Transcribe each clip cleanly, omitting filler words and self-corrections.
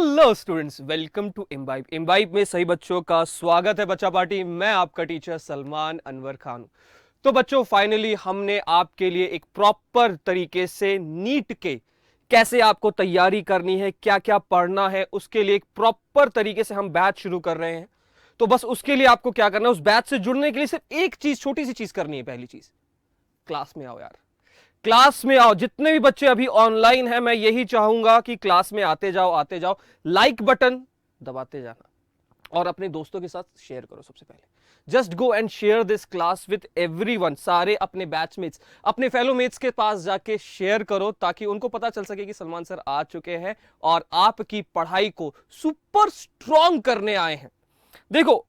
Hello students, welcome to Imbibe. Imbibe में सही बच्चों का स्वागत है। बच्चा पार्टी, मैं आपका टीचर सलमान अनवर खान। तो बच्चों, फाइनली हमने आपके लिए एक प्रॉपर तरीके से नीट के कैसे आपको तैयारी करनी है, क्या क्या पढ़ना है, उसके लिए एक प्रॉपर तरीके से हम बैच शुरू कर रहे हैं। तो बस उसके लिए आपको क्या करना है, उस बैच से जुड़ने के लिए सिर्फ एक चीज, छोटी सी चीज करनी है। पहली चीज, क्लास में आओ यार, क्लास में आओ। जितने भी बच्चे अभी ऑनलाइन हैं, मैं यही चाहूंगा कि क्लास में आते जाओ, आते जाओ। लाइक बटन दबाते जाना और अपने दोस्तों के साथ शेयर करो। सबसे पहले just go and share this class with everyone. सारे अपने बैचमेट्स, अपने फेलो मेट्स के पास जाके शेयर करो, ताकि उनको पता चल सके कि सलमान सर आ चुके हैं और आपकी पढ़ाई को सुपर स्ट्रॉन्ग करने आए हैं। देखो,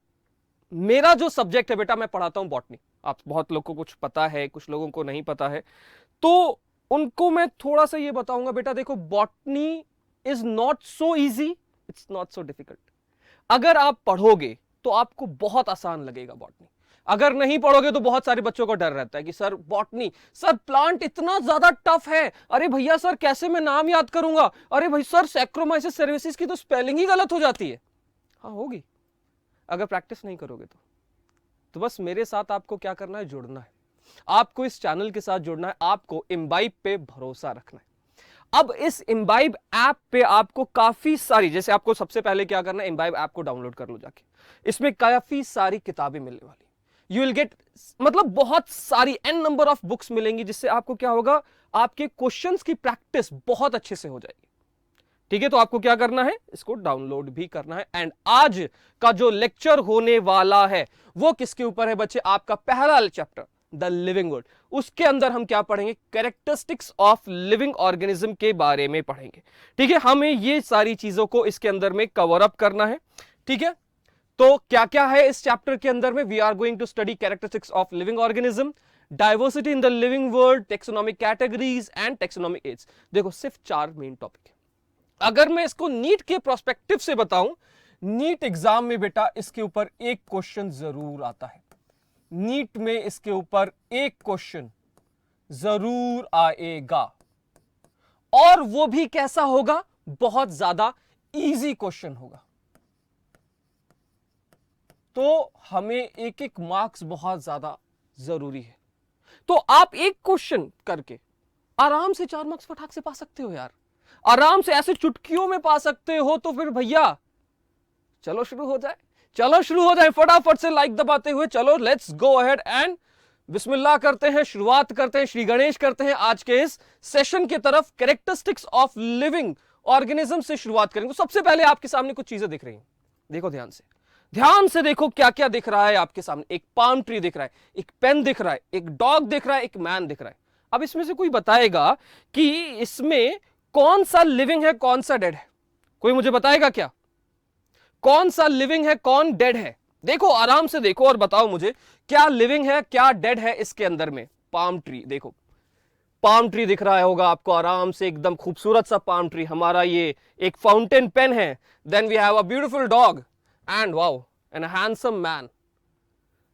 मेरा जो सब्जेक्ट है बेटा, मैं पढ़ाता हूं बॉटनी। आप बहुत लोगों को कुछ पता है, कुछ लोगों को नहीं पता है, तो उनको मैं थोड़ा सा ये बताऊंगा। बेटा देखो, botany is not so easy, it's not so difficult. अगर आप पढ़ोगे तो आपको बहुत आसान लगेगा बॉटनी। अगर नहीं पढ़ोगे तो बहुत सारे बच्चों को डर रहता है कि सर बॉटनी, सर प्लांट इतना ज्यादा टफ है। अरे भैया सर, कैसे मैं नाम याद करूंगा? अरे भाई सर, सैक्रोमाइसिस सर्विसेज की तो स्पेलिंग ही गलत हो जाती है। हाँ होगी, अगर प्रैक्टिस नहीं करोगे तो बस मेरे साथ आपको क्या करना है, जुड़ना है। आपको इस चैनल के साथ जुड़ना है, आपको इम्बाइब पे भरोसा रखना है। अब इस इम्बाइब ऐप पे आपको काफी सारी, जैसे आपको सबसे पहले क्या करना है, इम्बाइब ऐप को डाउनलोड कर लो जाके। इसमें काफी सारी किताबें मिलने वाली, यू विल गेट, मतलब बहुत सारी एन नंबर ऑफ बुक्स मिलेंगी, जिससे आपको क्या होगा, आपके क्वेश्चंस की प्रैक्टिस बहुत अच्छे से हो जाएगी। ठीक है, तो आपको क्या करना है, इसको डाउनलोड भी करना है। एंड आज का जो लेक्चर होने वाला है वो किसके ऊपर है बच्चे? आपका पहला चैप्टर, द लिविंग वर्ल्ड। उसके अंदर हम क्या पढ़ेंगे, कैरेक्टरिस्टिक्स ऑफ लिविंग ऑर्गेनिज्म के बारे में पढ़ेंगे। ठीक है, हमें ये सारी चीजों को इसके अंदर में कवर अप करना है। ठीक है, तो क्या क्या है इस चैप्टर के अंदर में? We are going to study characteristics of living organism, diversity in the living world, taxonomic categories and taxonomic aids. देखो, सिर्फ 4 मेन टॉपिक है। अगर मैं इसको नीट के प्रोस्पेक्टिव से बताऊं, नीट एग्जाम में बेटा इसके ऊपर एक क्वेश्चन जरूर आता है। नीट में इसके ऊपर एक क्वेश्चन जरूर आएगा, और वो भी कैसा होगा, बहुत ज्यादा इजी क्वेश्चन होगा। तो हमें एक एक मार्क्स बहुत ज्यादा जरूरी है। तो आप एक क्वेश्चन करके आराम से 4 मार्क्स फटाक से पा सकते हो यार, आराम से ऐसे चुटकियों में पा सकते हो। तो फिर भैया चलो शुरू हो जाए, चलो शुरू हो जाए, फटाफट से लाइक दबाते हुए चलो, लेट्स गो अहेड एंड बिस्मिल्लाह करते हैं, शुरुआत करते हैं, श्री गणेश करते हैं आज के इस सेशन की तरफ। कैरेक्टरिस्टिक्स ऑफ लिविंग ऑर्गेनिज्म से शुरुआत करेंगे। तो सबसे पहले आपके सामने कुछ चीजें दिख रही हैं, देखो ध्यान से, ध्यान से देखो क्या क्या दिख रहा है आपके सामने। एक पाम ट्री दिख रहा है, एक पेन दिख रहा है, एक डॉग दिख रहा है, एक मैन दिख रहा है। अब इसमें से कोई बताएगा कि इसमें कौन सा लिविंग है, कौन सा डेड है? कोई मुझे बताएगा क्या, कौन सा लिविंग है, कौन डेड है? देखो, आराम से देखो और बताओ मुझे, क्या लिविंग है, क्या डेड है इसके अंदर में? पाम ट्री, देखो पाम ट्री दिख रहा होगा आपको, आराम से एकदम खूबसूरत सा पाम ट्री। हमारा ये एक फाउंटेन पेन है। Then we have a beautiful dog and wow and handsome man.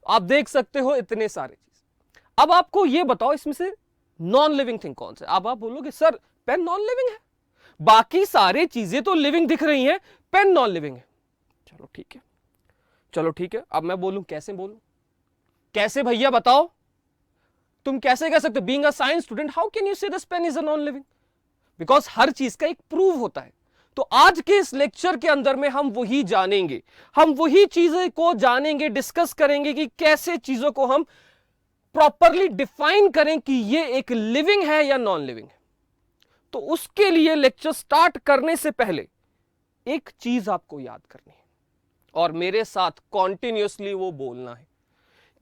आप देख सकते हो इतने सारे चीज। अब आपको ये बताओ, इसमें से नॉन लिविंग थिंग कौन सा? अब आप बोलोगे सर पेन नॉन लिविंग है, बाकी सारी चीजें तो लिविंग दिख रही हैं, पेन नॉन लिविंग है। चलो ठीक है, चलो ठीक है। अब मैं बोलूं, कैसे बोलूं, कैसे भैया बताओ, तुम कैसे कह सकते? Being a science student, how can you say this pen is a non living? Because हर चीज का एक प्रूव होता है। तो आज के इस लेक्चर के अंदर में हम वही जानेंगे, हम वही चीजें को जानेंगे, डिस्कस करेंगे कि कैसे चीजों को हम प्रॉपरली डिफाइन करें कि ये एक लिविंग है या नॉन लिविंग है। तो उसके लिए लेक्चर स्टार्ट करने से पहले एक चीज आपको याद करनी है और मेरे साथ कॉन्टिन्यूअसली वो बोलना है।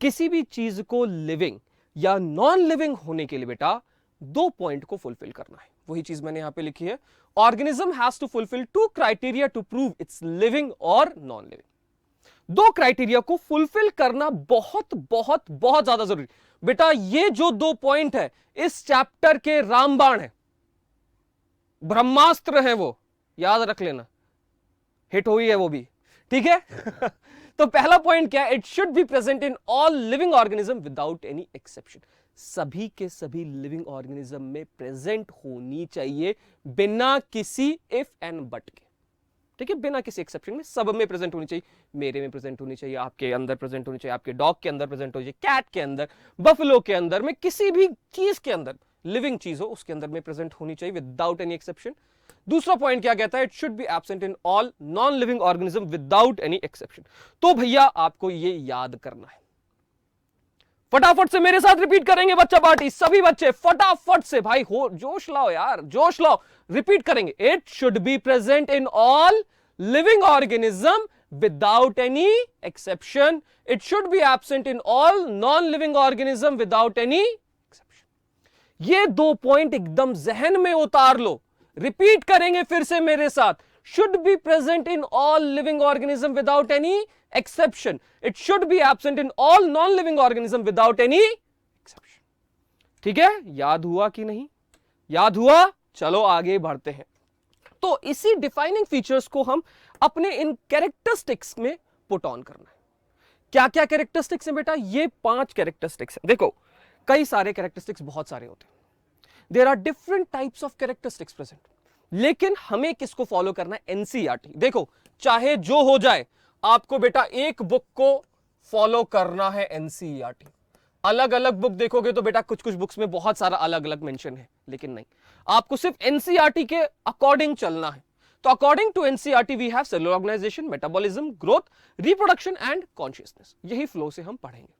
किसी भी चीज को लिविंग या नॉन लिविंग होने के लिए बेटा 2 पॉइंट को फुलफिल करना है। वही चीज मैंने यहां पे लिखी है, organism has to fulfil 2 criteria to prove it's living और नॉन लिविंग। 2 क्राइटेरिया को फुलफिल करना बहुत बहुत बहुत ज्यादा जरूरी बेटा। ये जो 2 पॉइंट है इस चैप्टर के रामबाण है, ब्रह्मास्त्र है, वो याद रख लेना, हिट हुई है वो भी। ठीक है तो पहला पॉइंट क्या है, it should be present in all living organism without any exception. सभी के सभी लिविंग ऑर्गेनिज्म में प्रेजेंट होनी चाहिए, बिना किसी इफ एंड बट के। ठीक है, बिना किसी एक्सेप्शन में सब में प्रेजेंट होनी चाहिए। मेरे में प्रेजेंट होनी चाहिए, आपके अंदर प्रेजेंट होनी चाहिए, आपके डॉग के अंदर प्रेजेंट होनी चाहिए, कैट के अंदर, बफलो के अंदर में, किसी भी चीज के अंदर, लिविंग चीज हो उसके अंदर में प्रेजेंट होनी चाहिए विदाउट एनी एक्सेप्शन। दूसरा पॉइंट क्या कहता है, it should be absent in all non living organism without any exception. तो भैया आपको ये याद करना है, फटाफट से मेरे साथ रिपीट करेंगे बच्चा पार्टी, सभी बच्चे फटाफट से भाई, हो जोश लाओ यार, जोश लाओ, रिपीट करेंगे। It should be present in all living organism without any exception, it should be absent in all non living organism without any exception. ये दो पॉइंट एकदम जहन में उतार लो, रिपीट करेंगे फिर से मेरे साथ। should be present in all living organism without any exception, it should be absent in all non living organism without any exception। ठीक है, याद हुआ कि नहीं, याद हुआ? चलो आगे बढ़ते हैं। तो इसी डिफाइनिंग फीचर्स को हम अपने इन कैरेक्टरिस्टिक्स में पुट ऑन करना है। क्या क्या कैरेक्टरिस्टिक्स हैं बेटा? ये 5 कैरेक्टरिस्टिक्स हैं। देखो, कई सारे कैरेक्टरिस्टिक्स बहुत सारे होते हैं, there are different types of characteristics present, लेकिन हमें किसको फॉलो करना है? एनसीईआरटी। देखो, चाहे जो हो जाए, आपको बेटा एक बुक को फॉलो करना है, एनसीईआरटी। अलग अलग बुक देखोगे तो बेटा कुछ कुछ बुक्स में बहुत सारा अलग अलग मेंशन है, लेकिन नहीं, आपको सिर्फ एनसीईआरटी के अकॉर्डिंग चलना है। तो according to NCERT we have cellular organisation, metabolism, growth, reproduction and consciousness. यही फ्लो से हम पढ़ेंगे,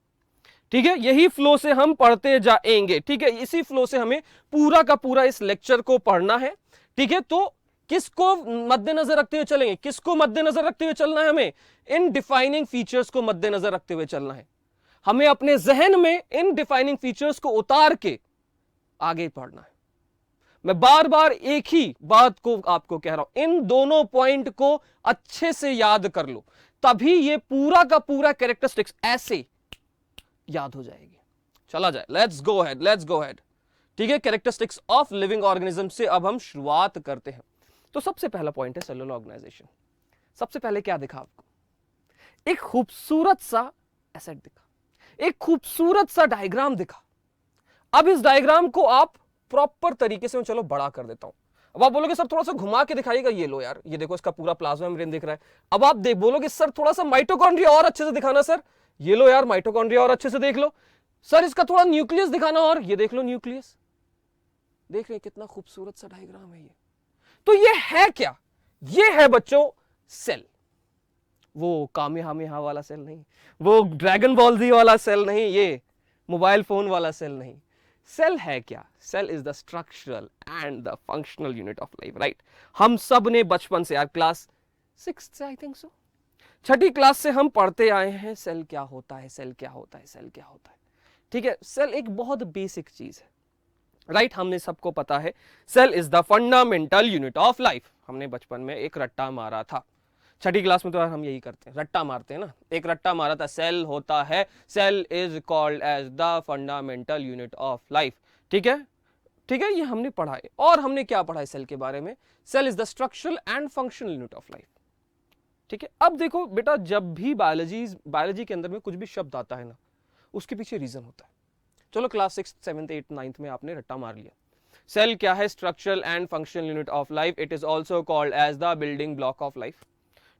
ठीक है, यही फ्लो से हम पढ़ते जाएंगे, ठीक है, इसी फ्लो से हमें पूरा का पूरा इस लेक्चर को पढ़ना है, ठीक है। तो किसको मद्देनजर रखते हुए चलेंगे? किसको मद्देनजर रखते हुए चलना है? हमें इन डिफाइनिंग फीचर्स को मद्देनजर रखते हुए चलना है। हमें अपने जहन में इन डिफाइनिंग फीचर्स को उतार के आगे पढ़ना है। मैं बार बार एक ही बात को आपको कह रहा हूं, इन दोनों पॉइंट को अच्छे से याद कर लो, तभी ये पूरा का पूरा कैरेक्टरिस्टिक्स ऐसे याद हो जाएगी। चला जाए, let's go ahead, let's go ahead. ठीक है, कैरेक्टरिस्टिक्स ऑफ लिविंग ऑर्गेनिज्म से अब हम शुरुआत करते हैं। तो सबसे पहला पॉइंट है सेलुलर ऑर्गेनाइजेशन। सबसे पहले क्या दिखा आपको? एक खूबसूरत सा एसेट दिखा, एक खूबसूरत सा डायग्राम दिखा। अब इस डायग्राम को आप प्रॉपर तरीके से, मैं चलो बड़ा कर देता हूं। अब आप बोलोगे सर थोड़ा सा घुमा के दिखाइएगा, ये लो यार, ये देखो इसका पूरा प्लाज्मा मेम्ब्रेन दिख रहा है। अब आप बोलोगे सर थोड़ा सा माइटोकॉन्ड्रिया और अच्छे से दिखाना सर, ये लो यार माइटोकॉन्ड्रिया और अच्छे से देख लो। सर इसका थोड़ा न्यूक्लियस दिखाना, और ये देख लो न्यूक्लियस। देख रहे कितना खूबसूरत सा डायग्राम है ये। तो ये है क्या? ये है बच्चों सेल। वो कामेहामेहा वाला सेल नहीं, वो ड्रैगन बॉल जी वाला सेल नहीं, ये मोबाइल फोन वाला सेल नहीं। सेल है क्या? Cell is the structural and the functional unit of life, right. हम सब ने बचपन से, यार क्लास 6 से I think so, Chhathi class से हम पढ़ते आए हैं सेल क्या होता है, सेल क्या होता है, सेल क्या होता है। ठीक है, सेल एक बहुत बेसिक चीज है, राइट। हमने सबको पता है cell is the fundamental unit of life. हमने बचपन में एक रट्टा मारा था, छठी क्लास में तो हम यही करते हैं, रट्टा मारते हैं ना, एक रट्टा मारा था, सेल होता है, cell is called as the fundamental unit of life. ठीक है, ठीक है, ये हमने पढ़ा है। और हमने क्या पढ़ा है सेल के बारे में? Cell is the structural and functional unit of life. ठीक है, अब देखो बेटा, जब भी बायोलॉजी के अंदर में कुछ भी शब्द आता है ना, उसके पीछे रीजन होता है। चलो क्लास 6, 7, 8, 9 में आपने रट्टा मार लिया। सेल क्या है? Structural and functional unit of life. It is also called as the building block of life.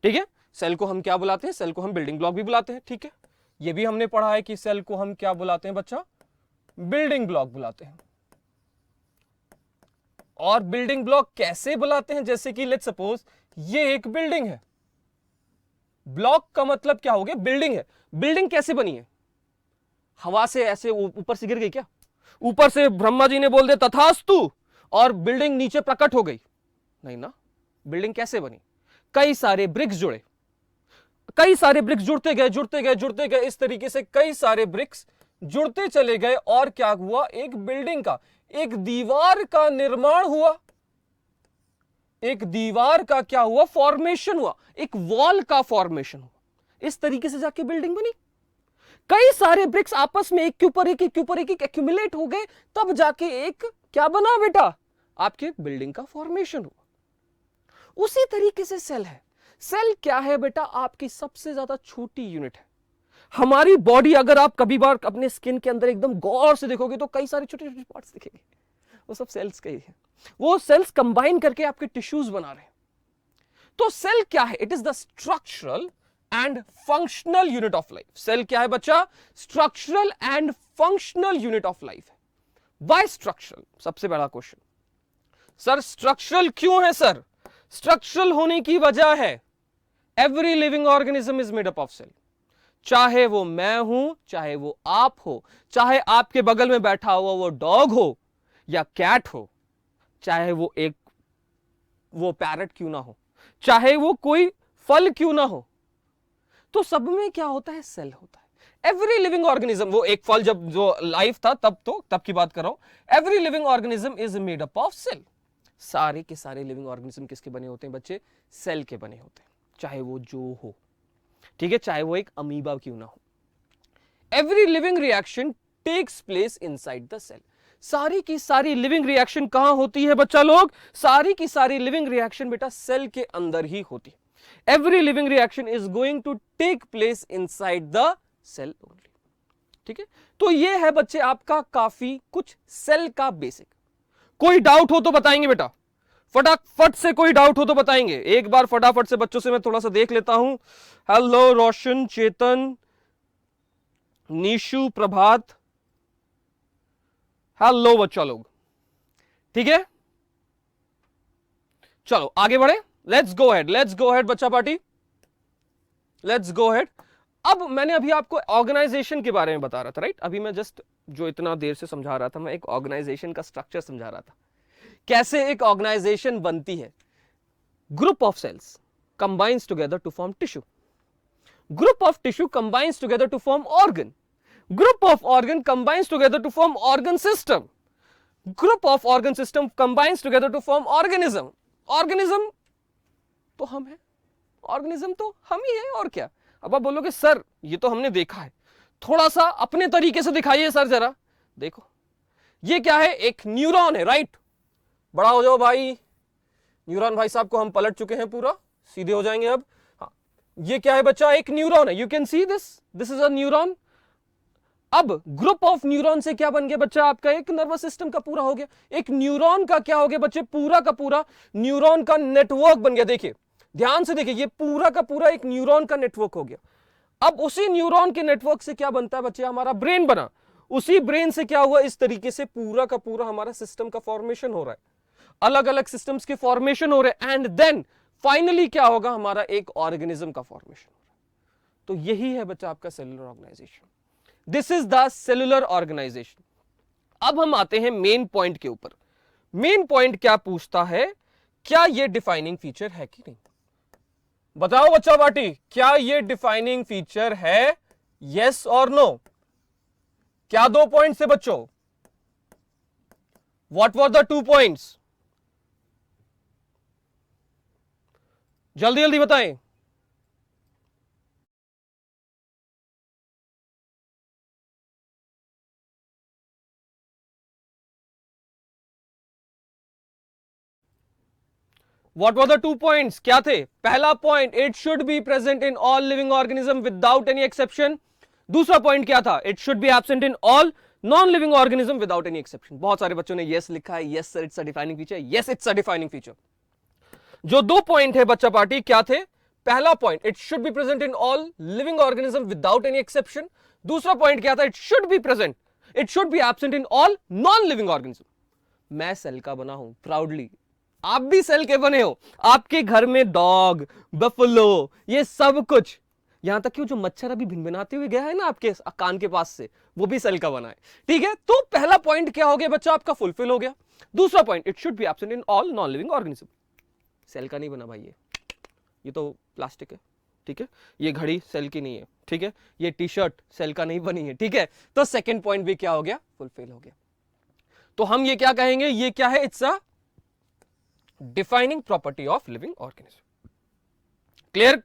ठीक है, सेल को हम क्या बुलाते हैं? सेल को हम बिल्डिंग ब्लॉक भी बुलाते हैं। ठीक है, ये भी हमने पढ़ा है कि सेल को हम क्या बुलाते हैं बच्चा? बिल्डिंग ब्लॉक बुलाते हैं। और बिल्डिंग ब्लॉक कैसे बुलाते हैं? जैसे कि लेट्स सपोज ये एक बिल्डिंग है, ब्लॉक का मतलब क्या हो गया? बिल्डिंग है। बिल्डिंग कैसे बनी है? हवा से ऐसे ऊपर से गिर गई क्या? ऊपर से ब्रह्मा जी ने बोल दिया तथास्तु और बिल्डिंग नीचे प्रकट हो गई? नहीं ना। बिल्डिंग कैसे बनी? कई सारे ब्रिक्स जुड़े, कई सारे ब्रिक्स जुड़ते गए, जुड़ते गए, जुड़ते गए, इस तरीके से कई सारे ब्रिक्स जुड़ते चले गए, और क्या हुआ? एक बिल्डिंग का, एक दीवार का निर्माण हुआ। एक दीवार का क्या हुआ? फॉर्मेशन हुआ, एक वॉल का फॉर्मेशन हुआ। इस तरीके से जाके बिल्डिंग बनी। कई सारे ब्रिक्स आपस में एक के ऊपर एक, एक के ऊपर एक एक्यूमुलेट हो गए, तब जाके एक क्या बना बेटा? आपके बिल्डिंग का फॉर्मेशन हुआ। उसी तरीके से सेल है। सेल क्या है बेटा? आपकी सबसे ज्यादा छोटी यूनिट है। हमारी बॉडी, अगर आप कभी बार अपने स्किन के अंदर एकदम गौर से देखोगे तो कई सारे छोटे छोटे पार्ट्स दिखेंगे, वो सब सेल्स के ही है। वो सेल्स कंबाइन करके आपके टिश्यूज बना रहे हैं। तो सेल क्या है? It is the structural and functional unit of life. Cell क्या है बच्चा? Structural and functional unit of life है। Why structural? सबसे बड़ा क्वेश्चन, सर स्ट्रक्चरल क्यों है? सर स्ट्रक्चरल होने की वजह है every living organism is made up of cell. चाहे वो मैं हूं, चाहे वो आप हो, चाहे आपके बगल में बैठा हुआ वो डॉग हो या कैट हो, चाहे वो पैरट क्यों ना हो, चाहे वो कोई फल क्यों ना हो, तो सब में क्या होता है? सेल होता है। एवरी लिविंग ऑर्गेनिज्म, वो एक फल जब जो लाइफ था तब की बात कर रहा हूं। Every living organism is made up of cell. सारे के सारे लिविंग ऑर्गेनिज्म किसके बने होते हैं बच्चे? सेल के बने होते हैं, चाहे वो जो हो, ठीक है, चाहे वो एक अमीबा क्यों ना हो। Every living reaction takes place inside the cell. सारी की सारी लिविंग रिएक्शन कहां होती है बच्चा लोग? सारी की सारी लिविंग रिएक्शन बेटा सेल के अंदर ही होती है। Every living reaction is going to take place inside the cell only, ठीक है। तो ये है बच्चे आपका काफी कुछ सेल का बेसिक। कोई डाउट हो तो बताएंगे बेटा, फटाफट से कोई डाउट हो तो बताएंगे। एक बार फटाफट से बच्चों से मैं थोड़ा सा देख लेता हूं। हेलो रोशन, चेतन, निशु, प्रभात, हेलो बच्चा लोग, ठीक है। चलो आगे बढ़े, लेट्स गो हेड बच्चा पार्टी, लेट्स गो हेड। अब मैंने अभी आपको ऑर्गेनाइजेशन के बारे में बता रहा था, राइट? अभी मैं जस्ट जो इतना देर से समझा रहा था, मैं एक ऑर्गेनाइजेशन का स्ट्रक्चर समझा रहा था, कैसे एक ऑर्गेनाइजेशन बनती है। Group of cells combines together to form tissue, group of tissue combines together to form organ, group of organ combines together to form organ system, group of organ system combines together to form organism. Organism तो हम है, organism तो हम ही है, और क्या। अब आप बोलोगे सर ये तो हमने देखा है, थोड़ा सा अपने तरीके से दिखाइए सर जरा। देखो ये क्या है? एक न्यूरॉन है, राइट? बड़ा हो जाओ भाई, न्यूरॉन भाई साहब को हम पलट चुके हैं, पूरा सीधे हो जाएंगे अब। हाँ, ये क्या है बच्चा? एक न्यूरॉन है। You can see this is a neuron. अब ग्रुप ऑफ न्यूरॉन से क्या बन गया बच्चा? आपका एक नर्वस सिस्टम का पूरा हो गया। एक न्यूरॉन का क्या हो गया बच्चे? पूरा का पूरा न्यूरॉन का नेटवर्क बन गया। देखिए ध्यान से देखिए, ये पूरा का पूरा एक न्यूरॉन का नेटवर्क हो गया। अब उसी न्यूरॉन के नेटवर्क से क्या बनता है बच्चे? हमारा ब्रेन बना। उसी ब्रेन से क्या हुआ? इस तरीके से पूरा का पूरा हमारा सिस्टम का फॉर्मेशन हो रहा है, अलग अलग सिस्टम्स के फॉर्मेशन हो रहे हैं, एंड देन फाइनली क्या होगा? हमारा एक ऑर्गेनिज्म का फॉर्मेशन हो रहा है। तो यही है बच्चा आपका cellular organization. This is the cellular organization. अब हम आते हैं मेन पॉइंट के ऊपर। मेन पॉइंट क्या पूछता है? क्या ये डिफाइनिंग फीचर है कि नहीं? बताओ बच्चा पार्टी, क्या ये डिफाइनिंग फीचर है? यस और नो? क्या 2 पॉइंट्स है बच्चों? What were the 2 points? जल्दी जल्दी बताएं। What were the 2 points? क्या थे? पहला point, it should be present in all living organism without any exception. दूसरा पॉइंट क्या था? It should be absent in all non living organism without any exception. बहुत सारे बच्चों ने यस लिखा है। Yes sir, it's a defining feature. Yes it's a defining feature. जो 2 पॉइंट है बच्चा पार्टी, क्या थे? पहला point, it should be present in all living organism without any exception. दूसरा पॉइंट क्या था? It should be present, it should be absent in all non living organism. मैं सेल का बना हूं, प्राउडली। आप भी सेल के बने हो। आपके घर में डॉग, बफलो, ये सब कुछ, यहां तक कि जो मच्छर अभी भिनभिनाते हुए गया है ना आपके कान के पास से, वो भी सेल का बना है, ठीक है। तो पहला पॉइंट क्या हो गया बच्चा आपका? फुलफिल हो गया। दूसरा point, it should be absent in all non living organism. Cell का नहीं बना भाई, ये तो प्लास्टिक है, ठीक है। ये घड़ी सेल की नहीं है, ठीक है। ये टी शर्ट सेल का नहीं बनी है, ठीक है। तो सेकेंड पॉइंट भी क्या हो गया? फुलफिल हो गया। तो हम ये क्या कहेंगे? ये क्या है? It's a defining property of living organism. Clear?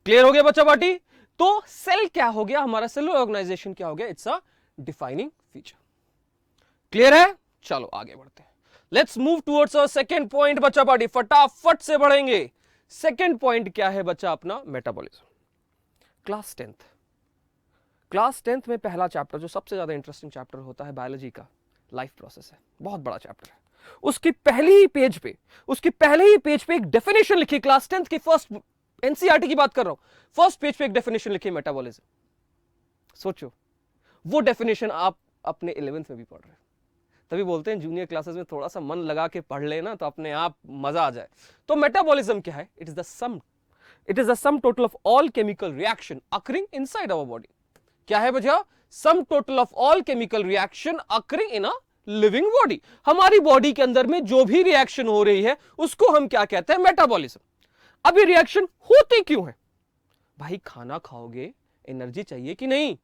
Clear हो गया बच्चा पार्टी? तो सेल क्या हो गया हमारा? सेलुलर ऑर्गेनाइजेशन क्या हो गया? It's a defining feature. Clear है? चलो आगे बढ़ते हैं। Let's move towards our second point बच्चा पार्टी, फटाफट से बढ़ेंगे। सेकंड पॉइंट क्या है बच्चा अपना? Metabolism. Class 10th, class 10th में पहला चैप्टर जो सबसे ज्यादा इंटरेस्टिंग चैप्टर होता है बायोलॉजी का, लाइफ प्रोसेस है। बहुत बड़ा चैप्टर है। उसके पहले ही पेज पे एक डेफिनेशन लिखी, क्लास 10th की फर्स्ट, एनसीईआरटी की बात कर रहा हूं, फर्स्ट पेज पे एक डेफिनेशन लिखी मेटाबॉलिज्म। सोचो वो डेफिनेशन आप अपने 11th में भी पढ़ रहे हैं। तभी बोलते हैं जूनियर क्लासेस में थोड़ा सा मन लगा के पढ़ लेना तो अपने आप मजा आ जाए। तो मेटाबॉलिज्म क्या है? It is the sum total of all chemical reaction occurring inside our body. क्या है भैया? Sum total of all chemical reaction occurring in a living body. हमारी बॉडी के अंदर में जो भी रिएक्शन हो रही है उसको हम क्या कहते हैं? मेटाबॉलिज्म। अब ये रिएक्शन होती क्यों है? भाई खाना खाओगे, एनर्जी चाहिए कि नहीं?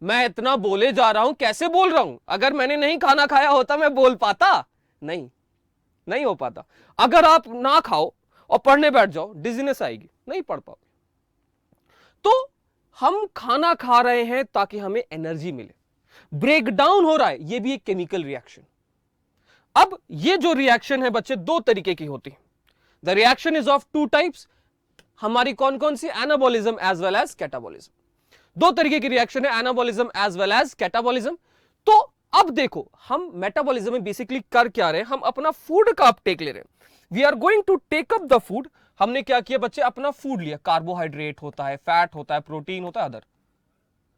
मैं इतना बोले जा रहा हूं, कैसे बोल रहा हूं? अगर मैंने नहीं खाना खाया होता मैं बोल पाता? नहीं हो पाता। अगर आप ना खाओ और पढ़ने बैठ जाओ, डिजीनेस आएगी, नहीं पढ़ पाओगे। तो हम खाना खा रहे हैं ताकि हमें एनर्जी मिले, ब्रेक डाउन हो रहा है, यह भी एक केमिकल रिएक्शन। अब ये जो रिएक्शन है बच्चे, दो तरीके की होती है। The reaction is of two types. हमारी कौन कौन सी? Anabolism as well as catabolism. दो तरीके की रिएक्शन है, anabolism as well as catabolism. तो अब देखो, हम मेटाबॉलिज्म में बेसिकली कर क्या रहे हैं? हम अपना फूड का अपटेक ले रहे हैं। We are going to take up the food. हमने क्या किया बच्चे? अपना फूड लिया। कार्बोहाइड्रेट होता है, फैट होता है, प्रोटीन होता है, अदर।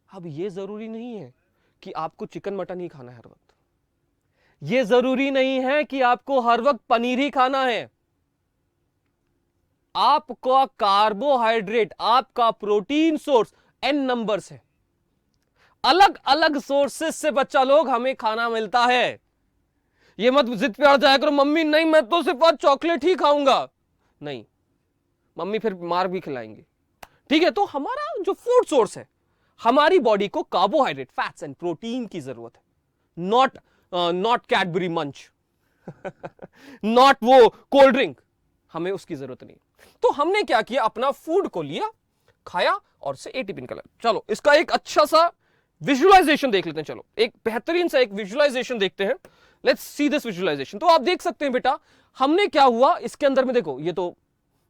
अब ये जरूरी नहीं है कि आपको चिकन मटन ही खाना है हर वक्त। ये जरूरी नहीं है कि आपको हर वक्त पनीर ही खाना है। आपका कार्बोहाइड्रेट, आपका प्रोटीन सोर्स एन नंबर्स है। अलग अलग सोर्सेस से बच्चा लोग हमें खाना मिलता है। ये मत जिद पे आ जाया करो, मम्मी नहीं मैं तो सिर्फ आज चॉकलेट ही खाऊंगा। नहीं, मम्मी फिर मार भी खिलाएंगे। ठीक है, तो हमारा जो फूड सोर्स है, हमारी बॉडी को कार्बोहाइड्रेट, फैट्स एंड प्रोटीन की जरूरत है। नॉट कैडबरी मंच, नॉट वो कोल्ड ड्रिंक, हमें उसकी जरूरत नहीं। तो हमने क्या किया? अपना फूड को लिया, खाया और से एटीपी निकला। चलो इसका एक अच्छा सा विजुअलाइजेशन देख लेते हैं। चलो एक बेहतरीन सा एक विजुअलाइजेशन देखते हैं। Let's see this visualization. तो आप देख सकते हैं बेटा, हमने क्या हुआ इसके अंदर में, देखो ये तो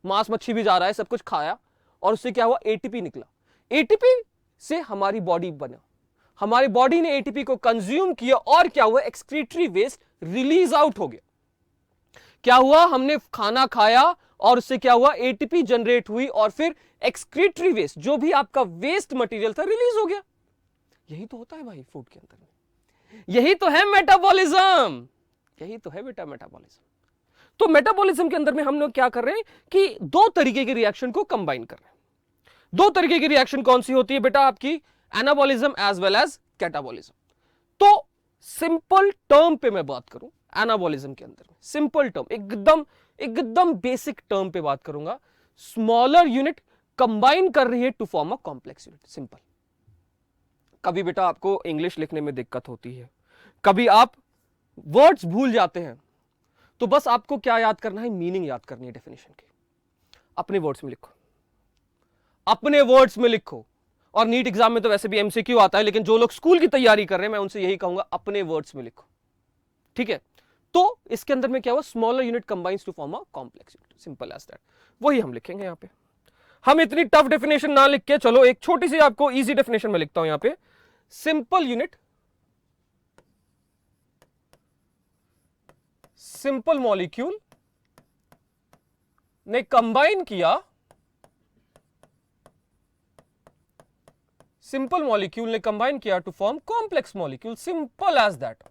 मांस मच्छी भी जा रहा है, सब कुछ खाया और उससे क्या हुआ? एटीपी निकला। एटीपी से हमारी बॉडी बना, हमारी बॉडी ने एटीपी को कंज्यूम किया और क्या हुआ? एक्सक्रीटरी वेस्ट रिलीज आउट हो गया। क्या हुआ? हमने खाना खाया और उससे क्या हुआ? एटीपी जनरेट हुई और फिर एक्सक्रीटरी वेस्ट, जो भी आपका वेस्ट मटेरियल था, रिलीज हो गया। यही तो होता है भाई फूड के अंदर में। यही तो है मेटाबॉलिज्म, यही तो है बेटा मेटाबॉलिज्म। तो मेटाबॉलिज्म के अंदर में हम लोग क्या कर रहे हैं कि दो तरीके के रिएक्शन को कंबाइन कर रहे हैं। दो तरीके की रिएक्शन कौन सी होती है बेटा? आपकी anabolism as well as catabolism. तो सिंपल टर्म पे मैं बात करूं, एनाबॉलिज्म के अंदर में सिंपल टर्म, एकदम बेसिक टर्म पे बात करूंगा। स्मॉलर यूनिट कंबाइन कर रही है to form a complex unit. Simple. कभी बेटा आपको इंग्लिश लिखने में दिक्कत होती है, कभी आप वर्ड्स भूल जाते हैं, तो बस आपको क्या याद करना है? मीनिंग याद करनी है डेफिनेशन की। अपने वर्ड्स में लिखो, अपने वर्ड्स में लिखो। और नीट एग्जाम में तो वैसे भी एमसीक्यू आता है, लेकिन जो लोग स्कूल की तैयारी कर रहे हैं मैं उनसे यही कहूंगा, अपने वर्ड्स में लिखो। ठीक है, तो इसके अंदर में क्या हुआ? Smaller unit combines to form a complex unit. Simple as that. वही हम लिखेंगे यहां पे। हम इतनी टफ डेफिनेशन ना लिख के, चलो एक छोटी सी आपको इजी डेफिनेशन में लिखता हूं यहां पे। सिंपल यूनिट, सिंपल मॉलिक्यूल ने कंबाइन किया, सिंपल मॉलिक्यूल ने कंबाइन किया to form complex molecule. Simple as that.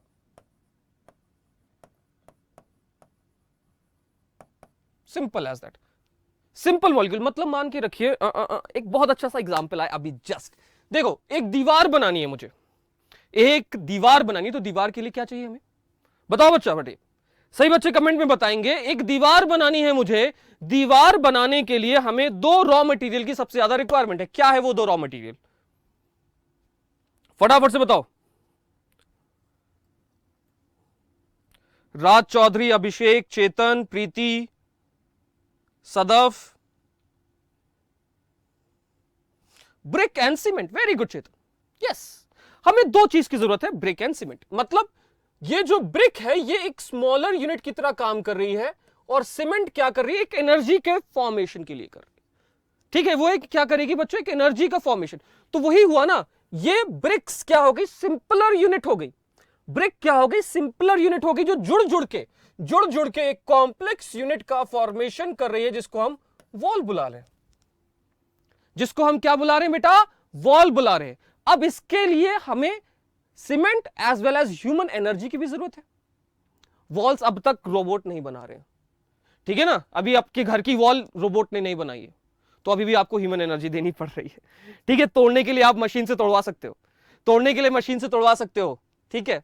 Simple as that. Simple molecule मतलब मान के रखिए, एक बहुत अच्छा सा एग्जांपल आया अभी जस्ट। देखो एक दीवार बनानी है मुझे, एक दीवार बनानी है, तो दीवार के लिए क्या चाहिए हमें? बताओ बच्चा बेटे, सही बच्चे कमेंट में बताएंगे। एक दीवार बनानी है मुझे, दीवार बनाने के लिए हमें दो रॉ मटेरियल की सबसे ज्यादा रिक्वायरमेंट है। क्या है वो दो रॉ मटेरियल? फटाफट से बताओ। Raj Chaudhary, Abhishek, Chetan, Preeti, Sadaf, brick and cement. Very good Chetan. Yes, हमें दो चीज की जरूरत है, ब्रिक एंड सीमेंट। मतलब ये जो ब्रिक है ये एक स्मॉलर यूनिट की तरह काम कर रही है, और सीमेंट क्या कर रही है? एक एनर्जी के फॉर्मेशन के लिए कर रही है। ठीक है, वो एक क्या करेगी बच्चों? एक एनर्जी का फॉर्मेशन। तो वही हुआ ना, ये ब्रिक्स क्या हो गई? सिंपलर यूनिट हो गई। ब्रिक क्या हो गई? सिंपलर यूनिट हो गई, जो जुड़ जुड़ के जुड़ जुड़ के एक कॉम्प्लेक्स यूनिट का फॉर्मेशन कर रही है, जिसको हम वॉल बुला रहे हैं, जिसको हम क्या बुला रहे हैं बेटा, वॉल बुला रहे हैं। अब इसके लिए हमें cement as well as human energy की भी जरूरत है। वॉल्स अब तक रोबोट नहीं बना रहे हैं, ठीक है ना, अभी आपके घर की वॉल रोबोट ने नहीं बनाई है, तो अभी भी आपको ह्यूमन एनर्जी देनी पड़ रही है, ठीक है। तोड़ने के लिए आप मशीन से तोड़वा सकते हो, तोड़ने के लिए मशीन से तोड़वा सकते हो, ठीक है।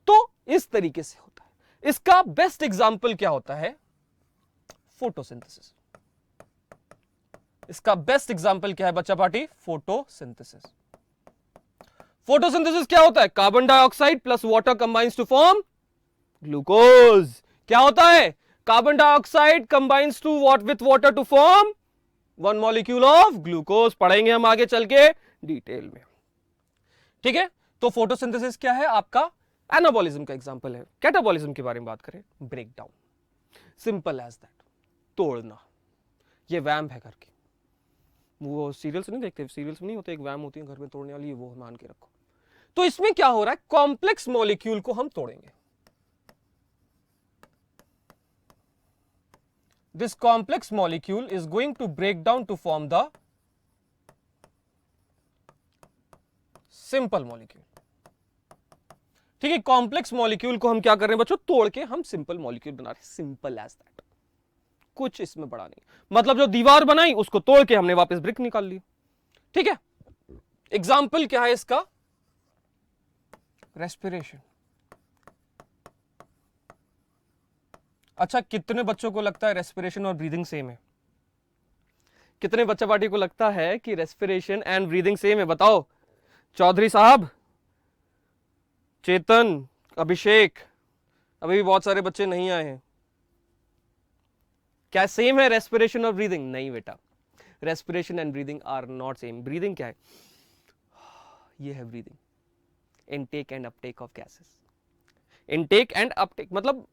तो इस तरीके से होता है। इसका बेस्ट एग्जांपल क्या होता है, फोटोसिंथेसिस। इसका बेस्ट एग्जांपल क्या है बच्चा पार्टी, फोटोसिंथेसिस। फोटोसिंथेसिस क्या होता है, carbon dioxide plus water combines to form glucose. क्या होता है, carbon dioxide combines to with water to form one molecule of glucose. पढ़ेंगे हम आगे चल के डिटेल में, ठीक है। तो फोटोसिंथेसिस क्या है, आपका एनाबॉलिज्म का एग्जांपल है। कैटाबॉलिज्म के बारे में बात करें, break down, simple as that, तोड़ना। ये वैम्प है घर की, वो सीरियल्स नहीं देखते, सीरियल्स में नहीं होते, एक वैम होती है घर में तोड़ने वाली, वो मान के रखो। तो इसमें क्या हो रहा है, कॉम्प्लेक्स मॉलिक्यूल को हम तोड़ेंगे। This complex molecule is going to break down to form the simple molecule, ठीक है। कॉम्प्लेक्स मॉलिक्यूल को हम क्या कर रहे हैं बच्चों, तोड़ के हम सिंपल मॉलिक्यूल बना रहे हैं, सिंपल एज दैट, कुछ इसमें बड़ा नहीं। मतलब जो दीवार बनाई उसको तोड़ के हमने वापस ब्रिक निकाल ली, ठीक है। एग्जाम्पल क्या है इसका, रेस्पिरेशन। अच्छा, कितने बच्चों को लगता है रेस्पिरेशन और ब्रीदिंग सेम है? कितने बच्चा पार्टी को लगता है कि रेस्पिरेशन एंड ब्रीदिंग सेम है? बताओ। चौधरी साहब, चेतन, अभिषेक, अभी भी बहुत सारे बच्चे नहीं आए हैं। क्या सेम है रेस्पिरेशन और ब्रीदिंग? नहीं बेटा, respiration and breathing are not same. Breathing क्या है, ये है breathing, intake and uptake of gases. Intake and uptake मतलब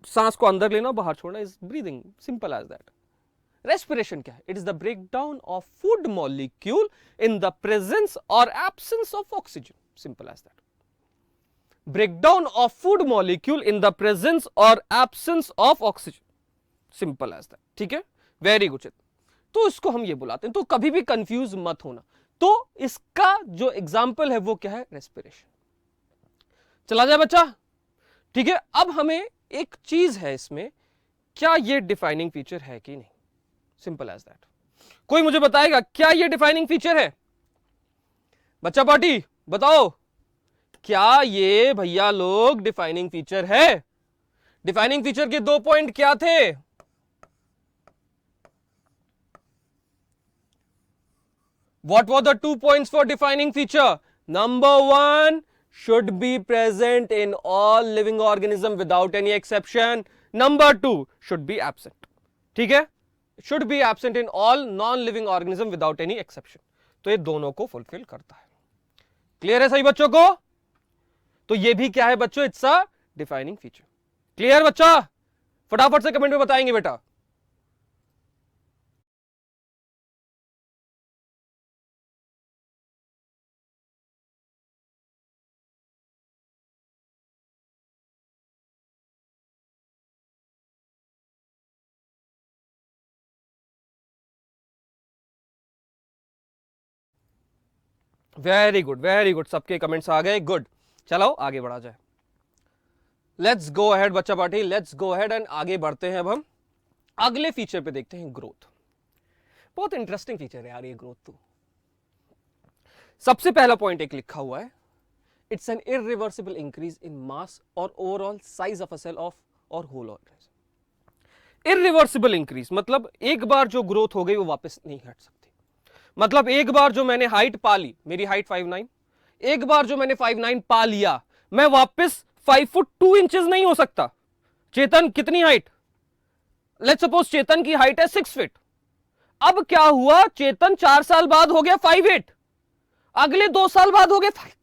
सांस को अंदर लेना बाहर छोड़ना, is breathing, simple as that. Respiration क्या है, it is the breakdown of food molecule in the presence और absence of oxygen, simple as that. Breakdown of food molecule in the presence और absence of oxygen, simple as that, ठीक है। Very good. तो इसको हम ये बुलाते हैं, तो कभी भी कंफ्यूज मत होना। तो इसका जो एग्जाम्पल है वो क्या है, रेस्पिरेशन। चला जाए बच्चा, ठीक है। अब हमें एक चीज है इसमें, क्या ये डिफाइनिंग फीचर है कि नहीं, सिंपल एज दैट। कोई मुझे बताएगा क्या ये डिफाइनिंग फीचर है? बच्चा पार्टी बताओ, क्या ये भैया लोग डिफाइनिंग फीचर है? डिफाइनिंग फीचर के 2 पॉइंट क्या थे? What were the 2 points for defining feature? Number 1, should be present in all living organism without any exception. Number 2, should be absent. ठीक है, should be absent in all non-living organism without any exception. तो ये दोनों को fulfil करता है। Clear है सही बच्चों को? तो ये भी क्या है बच्चों, it's a defining feature. Clear बच्चा? फटाफट से कमेंट में बताएंगे बेटा। वेरी गुड, वेरी गुड, सबके कमेंट्स आ गए, गुड। चलो आगे बढ़ा जाए। लेट्स गो अहेड बच्चा party, let's go ahead and आगे बढ़ते हैं। अब हम अगले फीचर पे देखते हैं, ग्रोथ। बहुत इंटरेस्टिंग फीचर है यार ये ग्रोथ। तो सबसे पहला पॉइंट एक लिखा हुआ है, it's an irreversible increase in mass और overall size of a cell of और होल ऑर्गेनिज्म। इररिवर्सिबल इंक्रीज मतलब एक बार जो ग्रोथ हो गई वो वापस नहीं हट सकती। मतलब एक बार जो मैंने हाइट पा ली, मेरी हाइट 5'9", एक बार जो मैंने 5'9" पा लिया, मैं वापस 5 फुट 2 इंचेस नहीं हो सकता। चेतन कितनी हाइट, लेट्स सपोज चेतन की हाइट है 6 फीट। अब क्या हुआ, चेतन 4 साल बाद हो गया 5'8", अगले 2 साल बाद हो गए 5।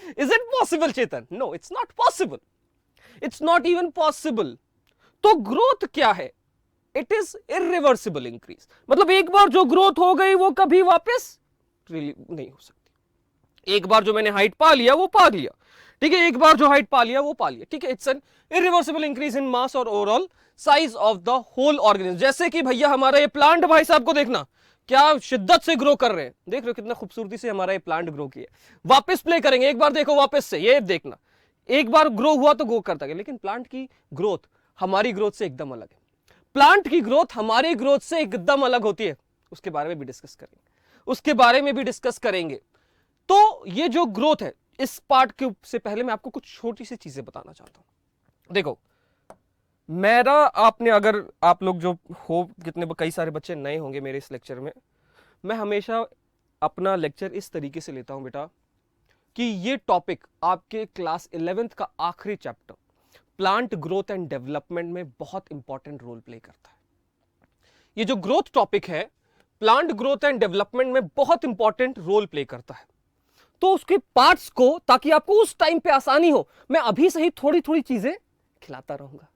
Is it possible Chetan? No, it's not possible, it's not even possible. तो ग्रोथ क्या है, इट इज इररिवर्सिबल इंक्रीज। मतलब एक बार जो ग्रोथ हो गई वो कभी वापस नहीं हो सकती। एक बार जो मैंने हाइट पा लिया वो पा लिया। ठीक है, एक बार जो हाइट पा लिया वो पा लिया, ठीक है। It's an irreversible increase in mass और overall size of the whole organism. जैसे कि भैया हमारा ये प्लांट, भाई साहब को देखना क्या शिद्दत से ग्रो कर रहे हैं, देख रहे हो कितना खूबसूरती से हमारा ये प्लांट ग्रो किया। वापस प्ले करेंगे, एक बार देखो वापस से, ये देखना एक बार ग्रो हुआ तो ग्रो करता गया, लेकिन प्लांट की ग्रोथ हमारी ग्रोथ से एकदम अलग है। प्लांट की ग्रोथ हमारी ग्रोथ से एकदम अलग होती है, उसके बारे में भी डिस्कस करेंगे, उसके बारे में भी डिस्कस करेंगे। तो ये जो ग्रोथ है, इस पार्ट के से पहले मैं आपको कुछ छोटी सी चीजें बताना चाहता हूं। देखो मेरा, आपने अगर आप लोग जो हो, कितने कई सारे बच्चे नए होंगे मेरे इस लेक्चर में, मैं हमेशा अपना लेक्चर इस तरीके से लेता हूं बेटा कि ये टॉपिक आपके क्लास 11th का आखिरी chapter plant growth and development में बहुत इंपॉर्टेंट रोल प्ले करता है। ये जो ग्रोथ टॉपिक है प्लांट ग्रोथ एंड डेवलपमेंट में बहुत इंपॉर्टेंट रोल प्ले करता है। तो उसके पार्ट्स को, ताकि आपको उस टाइम पे आसानी हो, मैं अभी से ही थोड़ी थोड़ी चीजें खिलाता रहूंगा,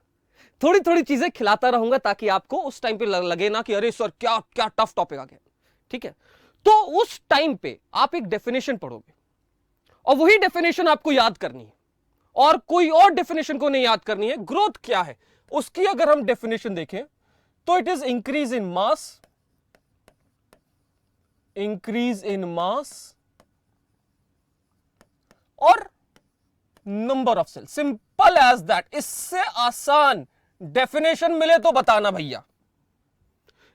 थोड़ी थोड़ी चीजें खिलाता रहूंगा, ताकि आपको उस टाइम पे लगे ना कि अरे सर क्या क्या टफ टॉपिक आ गया, ठीक है। तो उस टाइम पे आप एक डेफिनेशन पढ़ोगे और वही डेफिनेशन आपको याद करनी है, और कोई और डेफिनेशन को नहीं याद करनी है। ग्रोथ क्या है उसकी अगर हम डेफिनेशन देखें तो it is increase in mass, increase in mass और number of cell, simple as that. इससे आसान डेफिनेशन मिले तो बताना भैया,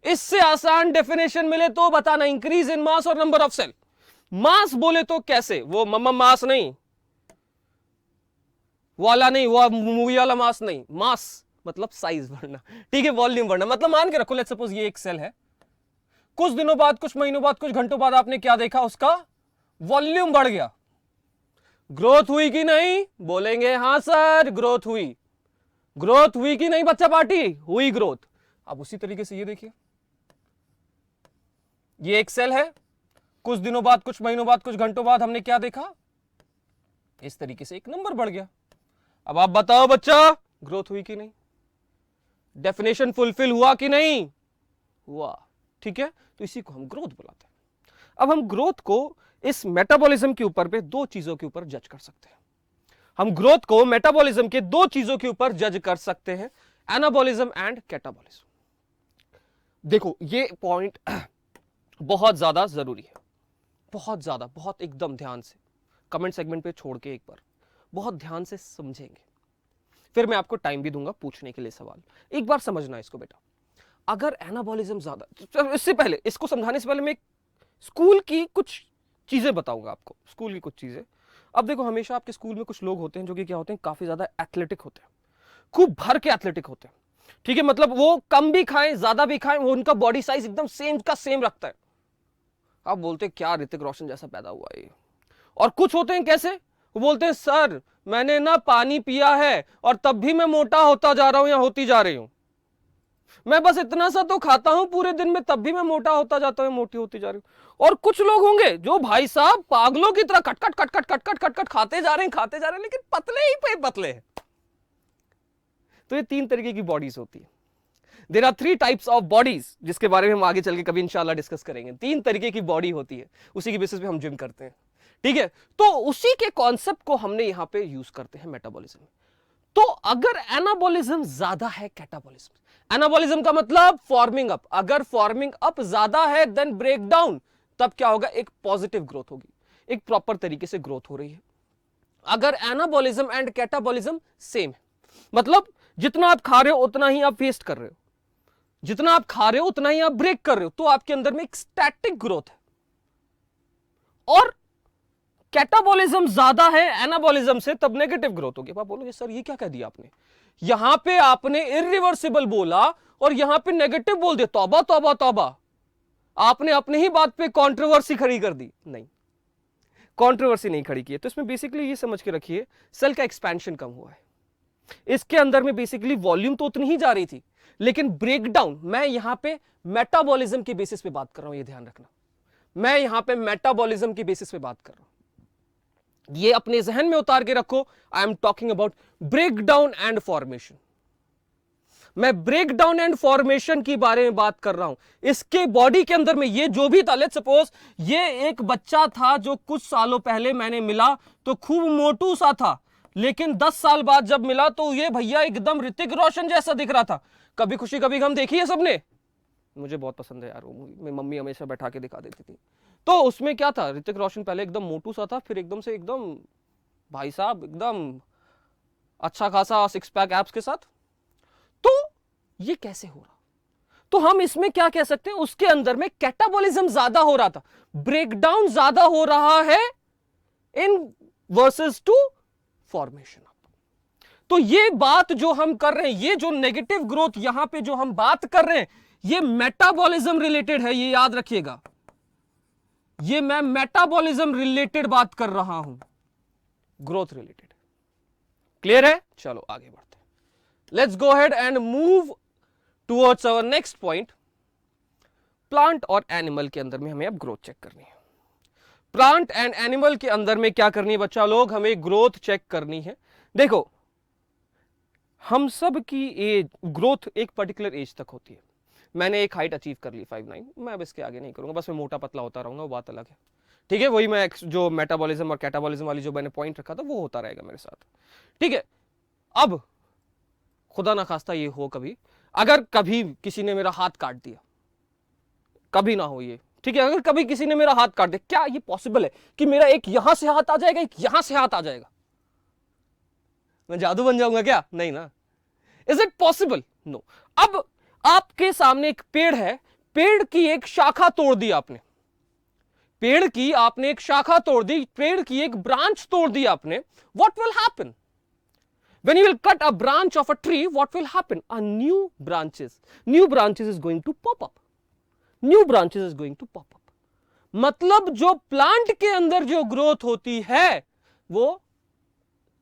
इससे आसान डेफिनेशन मिले तो बताना। इंक्रीज इन मास और नंबर ऑफ सेल। मास बोले तो कैसे, वो मम्मा मास नहीं वाला नहीं, वो मूवी वाला मास नहीं, मास मतलब साइज बढ़ना, ठीक है, वॉल्यूम बढ़ना। मतलब मान के रखो, लेट्स सपोज ये एक सेल है, कुछ दिनों बाद, कुछ महीनों बाद, कुछ घंटों बाद आपने क्या देखा, उसका वॉल्यूम बढ़ गया। ग्रोथ हुई कि नहीं, बोलेंगे हां सर ग्रोथ हुई। ग्रोथ हुई कि नहीं बच्चा पार्टी, हुई ग्रोथ। अब उसी तरीके से ये देखिए, ये एक सेल है, कुछ दिनों बाद, कुछ महीनों बाद, कुछ घंटों बाद हमने क्या देखा, इस तरीके से एक नंबर बढ़ गया। अब आप बताओ बच्चा, ग्रोथ हुई कि नहीं, डेफिनेशन फुलफिल हुआ कि नहीं हुआ, ठीक है। तो इसी को हम ग्रोथ बुलाते हैं। अब हम ग्रोथ को इस मेटाबॉलिज्म के ऊपर पे दो चीजों के ऊपर जज कर सकते हैं। हम ग्रोथ को मेटाबॉलिज्म के दो चीजों के ऊपर जज कर सकते हैं, एनाबॉलिज्म एंड कैटाबॉलिज्म। देखो ये पॉइंट बहुत ज्यादा जरूरी है, बहुत ज्यादा, बहुत एकदम ध्यान से, कमेंट सेगमेंट पे छोड़ के एक बार बहुत ध्यान से समझेंगे, फिर मैं आपको टाइम भी दूंगा पूछने के लिए सवाल। एक बार समझना इसको बेटा, अगर एनाबॉलिज्म ज्यादा, इससे पहले, इसको समझाने से पहले मैं स्कूल की कुछ चीजें बताऊंगा आपको, स्कूल की कुछ चीजें। अब देखो हमेशा आपके स्कूल में कुछ लोग होते हैं जो कि क्या होते हैं, काफी ज्यादा एथलेटिक होते हैं, खूब भर के एथलेटिक होते हैं, ठीक है। मतलब वो कम भी खाएं ज्यादा भी खाएं, वो उनका बॉडी साइज एकदम सेम का सेम रखता है। आप बोलते हैं क्या ऋतिक रोशन जैसा पैदा हुआ है। और कुछ होते हैं कैसे, वो बोलते हैं सर मैंने ना पानी पिया है और तब भी मैं मोटा होता जा रहा हूं या होती जा रही हूं, मैं बस इतना सा तो खाता हूं पूरे दिन में तब भी मैं मोटा होता जाता हूं, मोटी होती जा रही हूं। और कुछ लोग होंगे जो भाई साहब पागलों की तरह cut cut cut cut cut cut cut cut खाते जा रहे हैं, खाते जा रहे हैं, लेकिन पतले ही पे पतले हैं। तो ये तीन तरीके की बॉडीज होती है। There are 3 types of bodies, जिसके बारे में हम आगे चल के कभी इंशाल्लाह डिस्कस करेंगे। 3 तरीके की बॉडी होती है, उसी की बेसिस पे हम जिम करते हैं, ठीक है। तो उसी के कॉन्सेप्ट को हमने यहां पे यूज करते हैं मेटाबॉलिज्म में। तो अगर एनाबॉलिज्म ज्यादा है कैटाबॉलिज्म, एनाबॉलिज्म का मतलब फॉर्मिंग अप, अगर फॉर्मिंग अप ज्यादा है देन ब्रेक डाउन, तब क्या होगा, एक पॉजिटिव ग्रोथ होगी, एक प्रॉपर तरीके से ग्रोथ हो रही है। अगर एनाबॉलिज्म एंड कैटाबॉलिज्म सेम है, मतलब जितना आप खा रहे हो उतना ही आप वेस्ट कर रहे हो, जितना आप खा रहे हो उतना ही आप ब्रेक कर रहे हो, तो आपके अंदर में एक स्टैटिक ग्रोथ है। और कैटाबॉलिज्म ज्यादा है एनाबॉलिज्म से, तब नेगेटिव ग्रोथ होगी। आप बोलोगे सर ये क्या कह दिया आपने, यहां पे आपने इरिवर्सिबल बोला और यहां पे नेगेटिव बोल दिया, तौबा तौबा तौबा, आपने अपने ही बात पे कंट्रोवर्सी खड़ी कर दी। नहीं, कंट्रोवर्सी नहीं खड़ी की है। तो इसमें बेसिकली ये समझ के रखिए, सेल का एक्सपेंशन कम हुआ है, इसके अंदर में बेसिकली वॉल्यूम तो उतनी ही जा रही थी, लेकिन ब्रेकडाउन, मैं यहां पे मेटाबॉलिज्म की बेसिस पे बात कर रहा हूं, ये ध्यान रखना, मैं यहां पे मेटाबॉलिज्म की बेसिस पे बात कर रहा हूं, ये अपने जहन में उतार के रखो। I am talking about breakdown and formation. मैं ब्रेक डाउन एंड फॉर्मेशन की बारे में बात कर रहा हूं। इसके बॉडी के अंदर में ये जो भी था, लेट्स सपोज ये एक बच्चा था जो कुछ सालों पहले मैंने मिला तो खूब मोटू सा था, लेकिन 10 साल बाद जब मिला तो ये भैया एकदम ऋतिक रोशन जैसा दिख रहा था। कभी खुशी कभी गम देखी है सबने? मुझे बहुत पसंद है यार वो मूवी, मेरी मम्मी हमेशा बैठा के दिखा देती थी। तो उसमें क्या था, ऋतिक रोशन पहले एकदम मोटू सा था, फिर एकदम से एकदम भाई साहब एकदम अच्छा खासा सिक्स पैक एब्स के साथ। तो ये कैसे हो रहा? तो हम इसमें क्या कह सकते हैं, उसके अंदर में कैटाबॉलिज्म ज्यादा हो रहा था, ब्रेकडाउन ज्यादा हो रहा है इन वर्सेस टू फॉर्मेशन। तो ये बात जो हम कर रहे हैं, ये जो नेगेटिव ग्रोथ यहां पे जो हम बात कर रहे हैं, ये मेटाबॉलिज्म रिलेटेड है, ये याद रखिएगा। ये मैं मेटाबॉलिज्म रिलेटेड बात कर रहा हूं, ग्रोथ रिलेटेड। क्लियर है? चलो आगे बढ़ते हैं। Let's go ahead and move towards our next point. Plant और एनिमल के अंदर में हमें अब ग्रोथ चेक करनी है। प्लांट एंड एनिमल के अंदर में क्या करनी है बच्चा लोग, हमें ग्रोथ चेक करनी है। देखो हम सब की एज, ग्रोथ एक पर्टिकुलर एज तक होती है। मैंने एक हाइट अचीव कर ली 5'9", मैं अब इसके आगे नहीं करूंगा, बस मैं मोटा पतला होता रहूंगा, वो बात अलग है। ठीक है, वही मैं जो मेटाबॉलिज्म और कैटाबॉलिज्म वाली जो मैंने पॉइंट रखा था वो होता रहेगा मेरे साथ। ठीक है, अब खुदा ना खास्ता ये हो कभी, अगर कभी किसी ने मेरा हाथ काट दिया, कभी ना हो ये, ठीक है, अगर कभी किसी ने मेरा हाथ काट दिया, क्या ये पॉसिबल है कि मेरा एक यहां से हाथ आ जाएगा, एक यहां से हाथ आ जाएगा? मैं जादू बन जाऊंगा क्या? नहीं ना। Is it possible? नो। अब आपके सामने एक पेड़ है, पेड़ की एक शाखा तोड़ दी आपने, पेड़ की आपने एक शाखा तोड़ दी, पेड़ की एक ब्रांच तोड़ दी आपने। What will happen when you will cut a branch of a tree? What will happen? A new branches is going to pop up, new branches is going to pop up। मतलब जो plant के अंदर जो growth होती है वो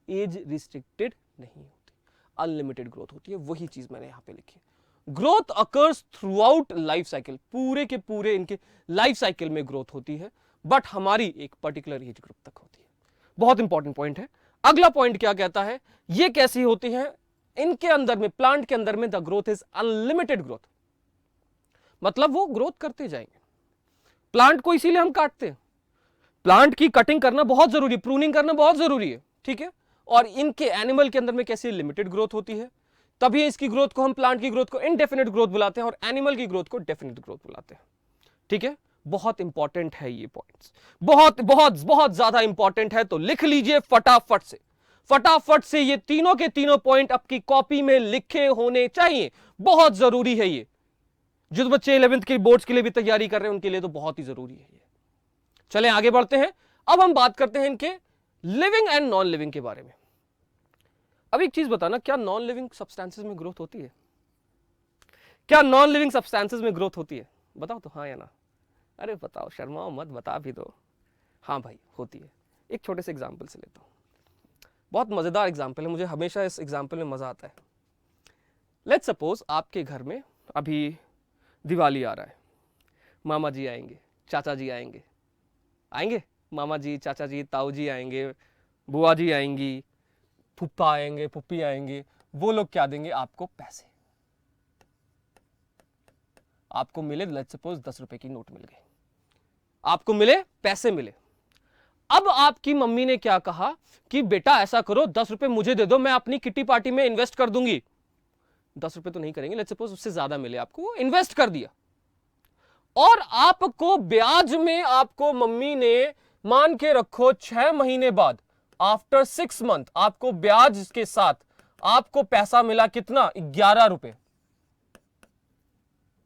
as restricted नहीं होती, अनलिमिटेड ग्रोथ होती है। वही चीज मैंने यहां पे लिखी है। Growth occurs through out life cycle, पूरे के पूरे इनके लाइफ साइकिल में ग्रोथ होती है, बट हमारी एक पर्टिकुलर एज ग्रुप तक होती है। बहुत इंपॉर्टेंट पॉइंट है। अगला पॉइंट क्या कहता है, ये कैसी होती है? इनके अंदर में, प्लांट के अंदर में the growth is unlimited growth, मतलब वो ग्रोथ करते जाएंगे। प्लांट को इसीलिए हम काटते हैं, प्लांट की कटिंग करना बहुत जरूरी है, प्रूनिंग करना बहुत जरूरी है, ठीक है। और इनके एनिमल के अंदर में कैसी लिमिटेड ग्रोथ होती है, तभी इसकी ग्रोथ को हम, प्लांट की ग्रोथ को इनडेफिनेट ग्रोथ बुलाते हैं और एनिमल की ग्रोथ को डेफिनेट ग्रोथ बुलाते हैं। ठीक है, बहुत इंपॉर्टेंट है ये पॉइंट्स, बहुत बहुत बहुत ज्यादा इंपॉर्टेंट है। तो लिख लीजिए फटाफट से, फटाफट से ये तीनों के तीनों पॉइंट आपकी कॉपी में लिखे होने चाहिए, बहुत जरूरी है ये। जो बच्चे 11th के बोर्ड्स के लिए भी तैयारी कर रहे हैं उनके लिए तो बहुत ही जरूरी है ये। चले आगे बढ़ते हैं। अब हम बात करते हैं इनके लिविंग एंड नॉन लिविंग के बारे में। अब एक चीज बताना, क्या नॉन लिविंग सब्सटेंसेस में ग्रोथ होती है? क्या नॉन लिविंग सब्सटेंसेस में ग्रोथ होती है? बताओ तो, हाँ या ना? अरे बताओ, शर्माओ मत, बता भी दो। हाँ भाई होती है। एक छोटे से एग्जाम्पल से लेता हूं, बहुत मजेदार एग्जाम्पल है, मुझे हमेशा इस एग्जाम्पल में मजा आता है। लेट्स सपोज आपके घर में अभी दिवाली आ रहा है, मामा जी आएंगे, चाचा जी आएंगे, आएंगे मामा जी, चाचा जी, ताऊ जी आएंगे, बुआ जी आएंगी, फुप्पा आएंगे, फुप्पी आएंगे। वो लोग क्या देंगे आपको? पैसे। आपको मिले लेट्स सपोज 10 रुपए की नोट मिल गई, आपको मिले, पैसे मिले। अब आपकी मम्मी ने क्या कहा कि बेटा ऐसा करो, 10 रुपए मुझे दे दो, मैं अपनी किट्टी पार्टी में इन्वेस्ट कर दूंगी। 10 रुपए तो नहीं करेंगे, लेट्स सपोज उससे ज्यादा मिले आपको, वो इन्वेस्ट कर दिया। और आपको ब्याज में, आपको मम्मी ने मान के रखो 6 महीने बाद, आफ्टर 6 मंथ, आपको ब्याज के साथ आपको पैसा मिला कितना? 11 रुपए।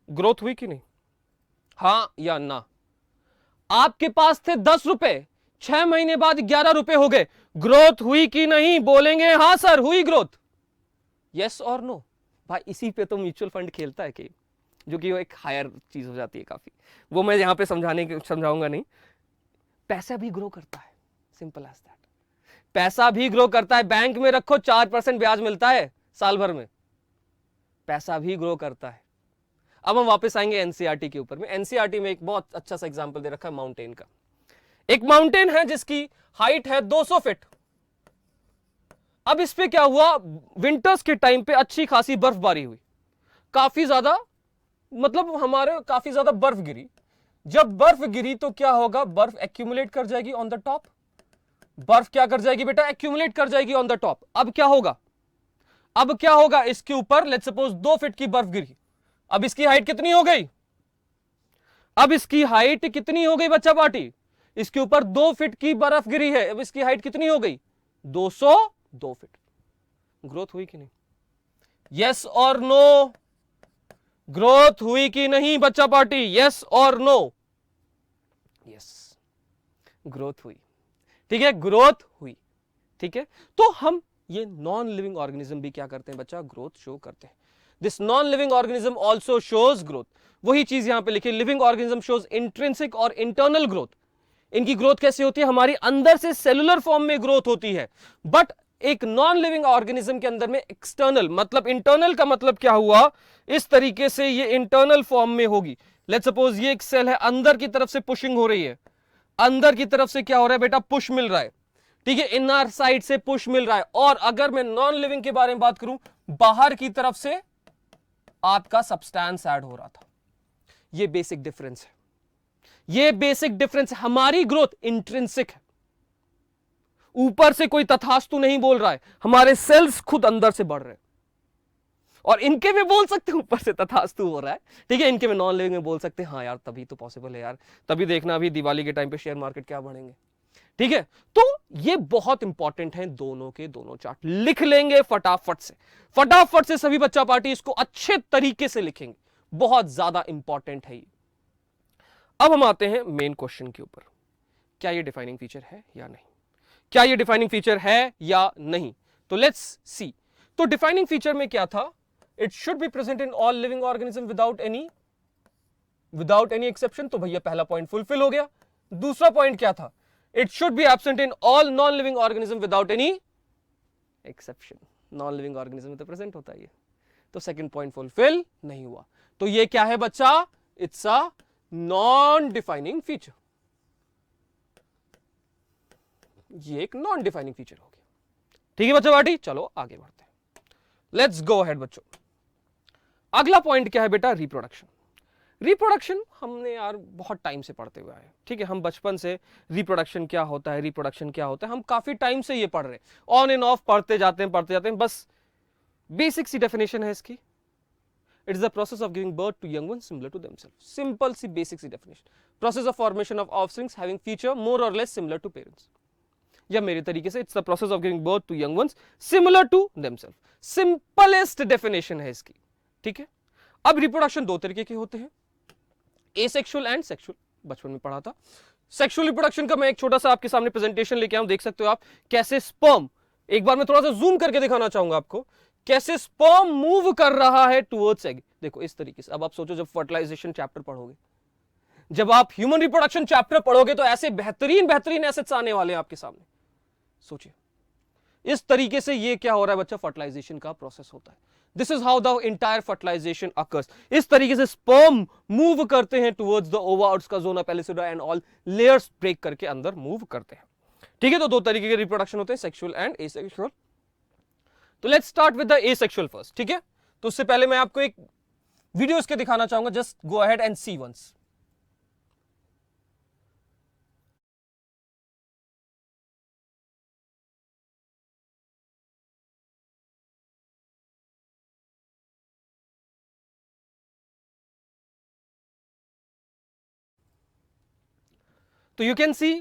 ग्रोथ हुई कि नहीं? हाँ या ना? आपके पास थे 10 रुपए, 6 महीने बाद 11 रुपए हो गए, ग्रोथ हुई कि नहीं? बोलेंगे हाँ सर हुई ग्रोथ, यस और नो। भाई इसी पे तो म्यूचुअल फंड खेलता है कि, जो कि वो एक हायर चीज हो जाती है काफी, वो मैं यहां पे समझाऊंगा नहीं। पैसा भी ग्रो करता है, सिंपल एज दैट। पैसा भी ग्रो करता है, बैंक में रखो 4% ब्याज मिलता है साल भर में, पैसा भी ग्रो करता है। अब हम वापस आएंगे एनसीईआरटी के ऊपर में। एनसीईआरटी में एक बहुत अच्छा सा एग्जांपल दे रखा है माउंटेन का। एक माउंटेन है जिसकी हाइट है 200 फीट। अब इस पे क्या हुआ, विंटर्स के टाइम पे अच्छी खासी बर्फबारी हुई, काफी ज्यादा, मतलब हमारे काफी ज्यादा बर्फ गिरी। जब बर्फ गिरी तो क्या होगा, बर्फ एक्यूमुलेट कर जाएगी ऑन द टॉप। बर्फ क्या कर जाएगी बेटा, एक्यूमुलेट कर जाएगी ऑन द टॉप। अब क्या होगा, अब क्या होगा, इसके ऊपर लेट्स सपोज 2 फीट की बर्फ गिरी। अब इसकी हाइट कितनी हो गई, अब इसकी हाइट कितनी हो गई बच्चा पार्टी, इसके ऊपर 2 फीट की बर्फ गिरी है, अब इसकी हाइट कितनी हो गई, 202 फीट। ग्रोथ हुई कि नहीं, यस और नो, ग्रोथ हुई कि नहीं बच्चा पार्टी, यस और नो, यस, ग्रोथ हुई। ठीक है, ग्रोथ हुई। ठीक है, तो हम ये नॉन लिविंग ऑर्गेनिज्म भी क्या करते हैं बच्चा, ग्रोथ शो करते हैं। This non living organism also shows growth. वही चीज यहां पे लिखी, लिविंग ऑर्गेनिज्म शोज इंट्रिंसिक और इंटरनल ग्रोथ। इनकी ग्रोथ कैसे होती है, हमारी अंदर से सेलुलर फॉर्म में ग्रोथ होती है। बट एक नॉन लिविंग ऑर्गेनिज्म के अंदर में एक्सटर्नल, मतलब इंटरनल का मतलब क्या हुआ, इस तरीके से ये इंटरनल फॉर्म में होगी। लेट्स सपोज ये एक सेल है, अंदर की तरफ से पुशिंग हो रही है, अंदर की तरफ से क्या हो रहा है बेटा, पुश मिल रहा है। ठीक है, इनर साइड से पुश मिल रहा है। और अगर मैं नॉन लिविंग के बारे में बात करूं, बाहर की तरफ से आपका सब्सटेंस ऐड हो रहा था। ये बेसिक डिफरेंस है, ये बेसिक डिफरेंस। हमारी ग्रोथ इंट्रिंसिक है, ऊपर से कोई तथास्तु नहीं बोल रहा है, हमारे सेल्स खुद अंदर से बढ़ रहे हैं। और इनके में बोल सकते हैं ऊपर से तथास्तु हो रहा है। ठीक है, इनके में नॉन लिविंग में बोल सकते हैं हाँ यार तभी तो पॉसिबल है यार, तभी देखना अभी दिवाली के टाइम पे शेयर मार्केट क्या बढ़ेंगे। ठीक है, तो ये बहुत इंपॉर्टेंट है, दोनों के दोनों चार्ट लिख लेंगे फटाफट से, फटाफट से सभी बच्चा पार्टी इसको अच्छे तरीके से लिखेंगे, बहुत ज्यादा इंपॉर्टेंट है ये। अब हम आते हैं मेन क्वेश्चन के ऊपर, क्या ये डिफाइनिंग फीचर है या नहीं, क्या ये डिफाइनिंग फीचर है या नहीं। तो लेट्स सी, तो डिफाइनिंग फीचर में क्या था, it should be present in all living organism without any exception. तो भैया पहला पॉइंट फुलफिल हो गया। दूसरा पॉइंट क्या था, it should be absent in all non living organism without any exception. Non living organism में तो प्रेजेंट होता है ये, तो सेकंड पॉइंट फुलफिल नहीं हुआ। तो ये क्या है बच्चा, it's a non defining feature, ये एक नॉन डिफाइनिंग फीचर हो गया। ठीक है बच्चा पार्टी, चलो आगे बढ़ते हैं, लेट्स गो अहेड बच्चों। अगला पॉइंट क्या है बेटा, रिप्रोडक्शन। रिप्रोडक्शन हमने यार बहुत टाइम से पढ़ते हुए आए। ठीक है, हम बचपन से रिप्रोडक्शन क्या होता है, रिप्रोडक्शन क्या होता है, हम काफी टाइम से ये पढ़ रहे हैं, ऑन एंड ऑफ पढ़ते जाते हैं, बस बेसिक सी डेफिनेशन है इसकी, it is the process of giving birth to young one similar to themselves. Simple सी बेसिक सी definition, process of formation of offsprings having feature more और लेस सिमिलर टू पेरेंट्स, या मेरे तरीके से it's the process of giving birth to young ones similar to themselves. Simplest definition है इसकी। ठीक है, अब रिप्रोडक्शन दो तरीके के होते हैं, एसेक्सुअल एंड सेक्सुअल, बचपन में पढ़ा था। सेक्सुअल रिप्रोडक्शन का मैं एक छोटा सा आपके सामने प्रेजेंटेशन लेके आऊं, देख सकते हो आप कैसे स्पर्म, एक बार मैं थोड़ा सा जूम करके दिखाना चाहूंगा आपको, कैसे स्पर्म मूव कर रहा है टुवर्ड्स एग। देखो इस तरीके से। अब आप सोचो जब फर्टिलाइजेशन चैप्टर पढ़ोगे, जब आप ह्यूमन रिप्रोडक्शन चैप्टर पढ़ोगे तो ऐसे बेहतरीन बेहतरीन एसेट्स आने वाले हैं आपके सामने। सोचिए इस तरीके से ये क्या हो रहा है बच्चा, फर्टिलाइजेशन का प्रोसेस होता है। This is how the entire fertilization occurs. इस तरीके से स्पर्म मूव करते हैं टुवर्ड्स द ओवा और उसका zona pellucida and all layers break करके अंदर मूव करते हैं। ठीक है, तो दो तरीके के रिप्रोडक्शन होते हैं, सेक्सुअल एंड एसेक्सुअल। तो let's start with the asexual first. ठीक है, तो उससे पहले मैं आपको एक वीडियो इसके दिखाना चाहूंगा, just go ahead and see once. तो यू कैन सी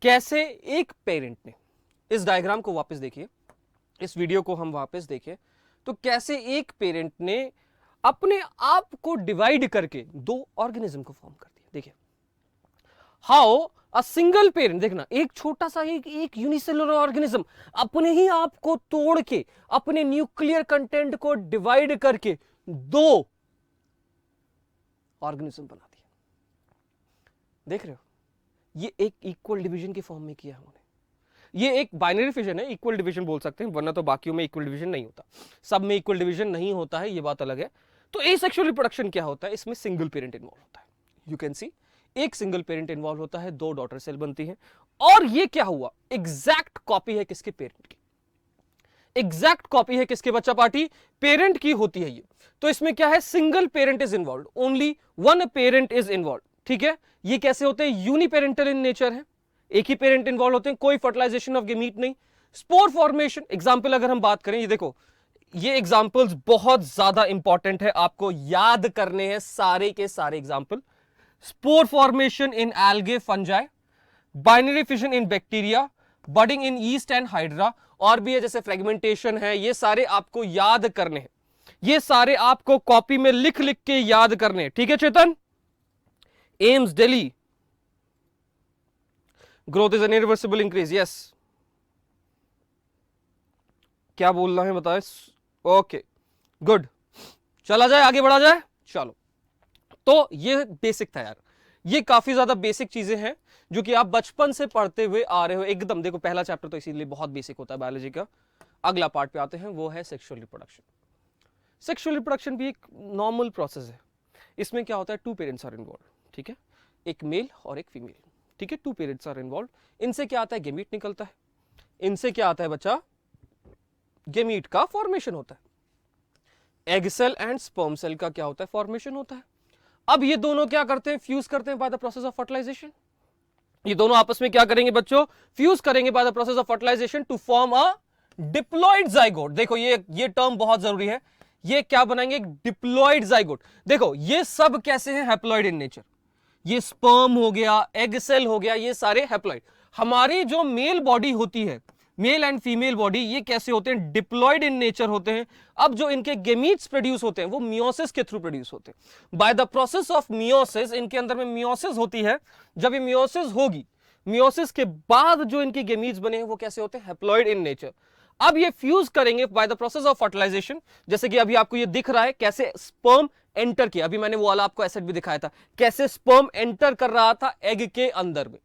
कैसे एक पेरेंट ने, इस डायग्राम को वापस देखिए, इस वीडियो को हम वापस देखें, तो कैसे एक पेरेंट ने अपने आप को डिवाइड करके दो ऑर्गेनिज्म को फॉर्म कर दिया। देखिए हाउ अ सिंगल पेरेंट, देखना एक छोटा सा एक यूनिसेलुलर ऑर्गेनिज्म अपने ही आप को तोड़ के, अपने न्यूक्लियर कंटेंट को डिवाइड करके दो ऑर्गेनिज्म बना दिया। देख रहे हो, ये एक इक्वल डिवीजन की फॉर्म में किया उन्होंने। ये एक बाइनरी फिजन है, इक्वल डिवीजन बोल सकते हैं, वरना तो बाकियों में इक्वल डिवीजन नहीं होता, सब में इक्वल डिवीजन नहीं होता है, ये बात अलग है। तो एसेक्सुअल रिप्रोडक्शन क्या होता है, इसमें सिंगल पेरेंट इन्वॉल्व होता है। यू कैन सी एक सिंगल पेरेंट इन्वॉल्व होता है, दो डॉटर सेल बनती है। और ये क्या हुआ, एग्जैक्ट कॉपी है किसके, पेरेंट की। एग्जैक्ट कॉपी है किसके बच्चा पार्टी, पेरेंट की होती है ये। तो इसमें क्या है, single parent is involve, only one parent is involve, ठीक है। ये कैसे होते हैं, यूनिपेरेंटल इन नेचर है, एक ही पेरेंट इन्वॉल्व होते हैं, कोई फर्टिलाइजेशन ऑफ गेमीट नहीं। स्पोर फॉर्मेशन एग्जाम्पल अगर हम बात करें, ये देखो ये एग्जाम्पल्स बहुत ज्यादा इंपॉर्टेंट है, आपको याद करने हैं सारे के सारे example. Spore formation in algae fungi, binary fission in bacteria, budding in east and hydra, और भी है जैसे फ्रेगमेंटेशन है, ये सारे आपको याद करने हैं, ये सारे आपको कॉपी में लिख लिख के याद करने हैं, ठीक है Chetan. AIIMS Delhi, growth is an irreversible increase, yes, क्या बोलना है बताए, ओके गुड, चला जाए आगे बढ़ा जाए, चलो। तो ये बेसिक था यार, ये काफी ज्यादा बेसिक चीजें हैं जो कि आप बचपन से पढ़ते हुए आ रहे हो एकदम। देखो पहला चैप्टर तो इसीलिए बहुत बेसिक होता है बायोलॉजी का। अगला पार्ट पे आते हैं, वो है सेक्सुअल रिप्रोडक्शन। सेक्सुअल रिप्रोडक्शन भी एक नॉर्मल प्रोसेस है। इसमें क्या होता है, टू पेरेंट्स आर इन्वॉल्व, ठीक है, एक मेल और एक फीमेल, ठीक है, टू पेरेंट्स आर इन्वॉल्व। इनसे क्या आता है, गेमीट निकलता है। इनसे क्या आता है बच्चा, गेमीट का फॉर्मेशन होता है। Egg cell and sperm cell का क्या होता है, फॉर्मेशन होता है। अब ये दोनों क्या करते हैं, फ्यूज करते हैं by the process of fertilization. ये दोनों आपस में क्या करेंगे बच्चों, फ्यूज करेंगे by the process of fertilization to form a diploid zygote. देखो ये टर्म बहुत जरूरी है, ये क्या बनाएंगे, डिप्लॉइड जाइगोट। देखो ये सब कैसे हैं, हैप्लॉइड इन नेचर। ये स्पर्म हो गया, एग सेल हो गया, ये सारे हैप्लॉइड। हमारी जो मेल बॉडी होती है, मेल एंड फीमेल बॉडी, ये कैसे होते हैं, डिप्लॉइड इन नेचर होते हैं। अब जो इनके गेमीट्स प्रोड्यूस होते हैं वो मियोसिस के थ्रू प्रोड्यूस होते हैं। By the process of meiosis, इनके अंदर में मियोसिस होती है। जब ये मियोसिस होगी, मियोसिस के बाद जो इनके गेमीट्स बने हैं वो कैसे होते हैं, हैप्लॉइड इन नेचर। अब ये फ्यूज करेंगे by the process of fertilization. जैसे कि अभी आपको ये दिख रहा है कैसे स्पर्म एंटर किया, अभी मैंने वो वाला आपको एसिड भी दिखाया था, कैसे स्पर्म एंटर कर रहा था एग के अंदर में,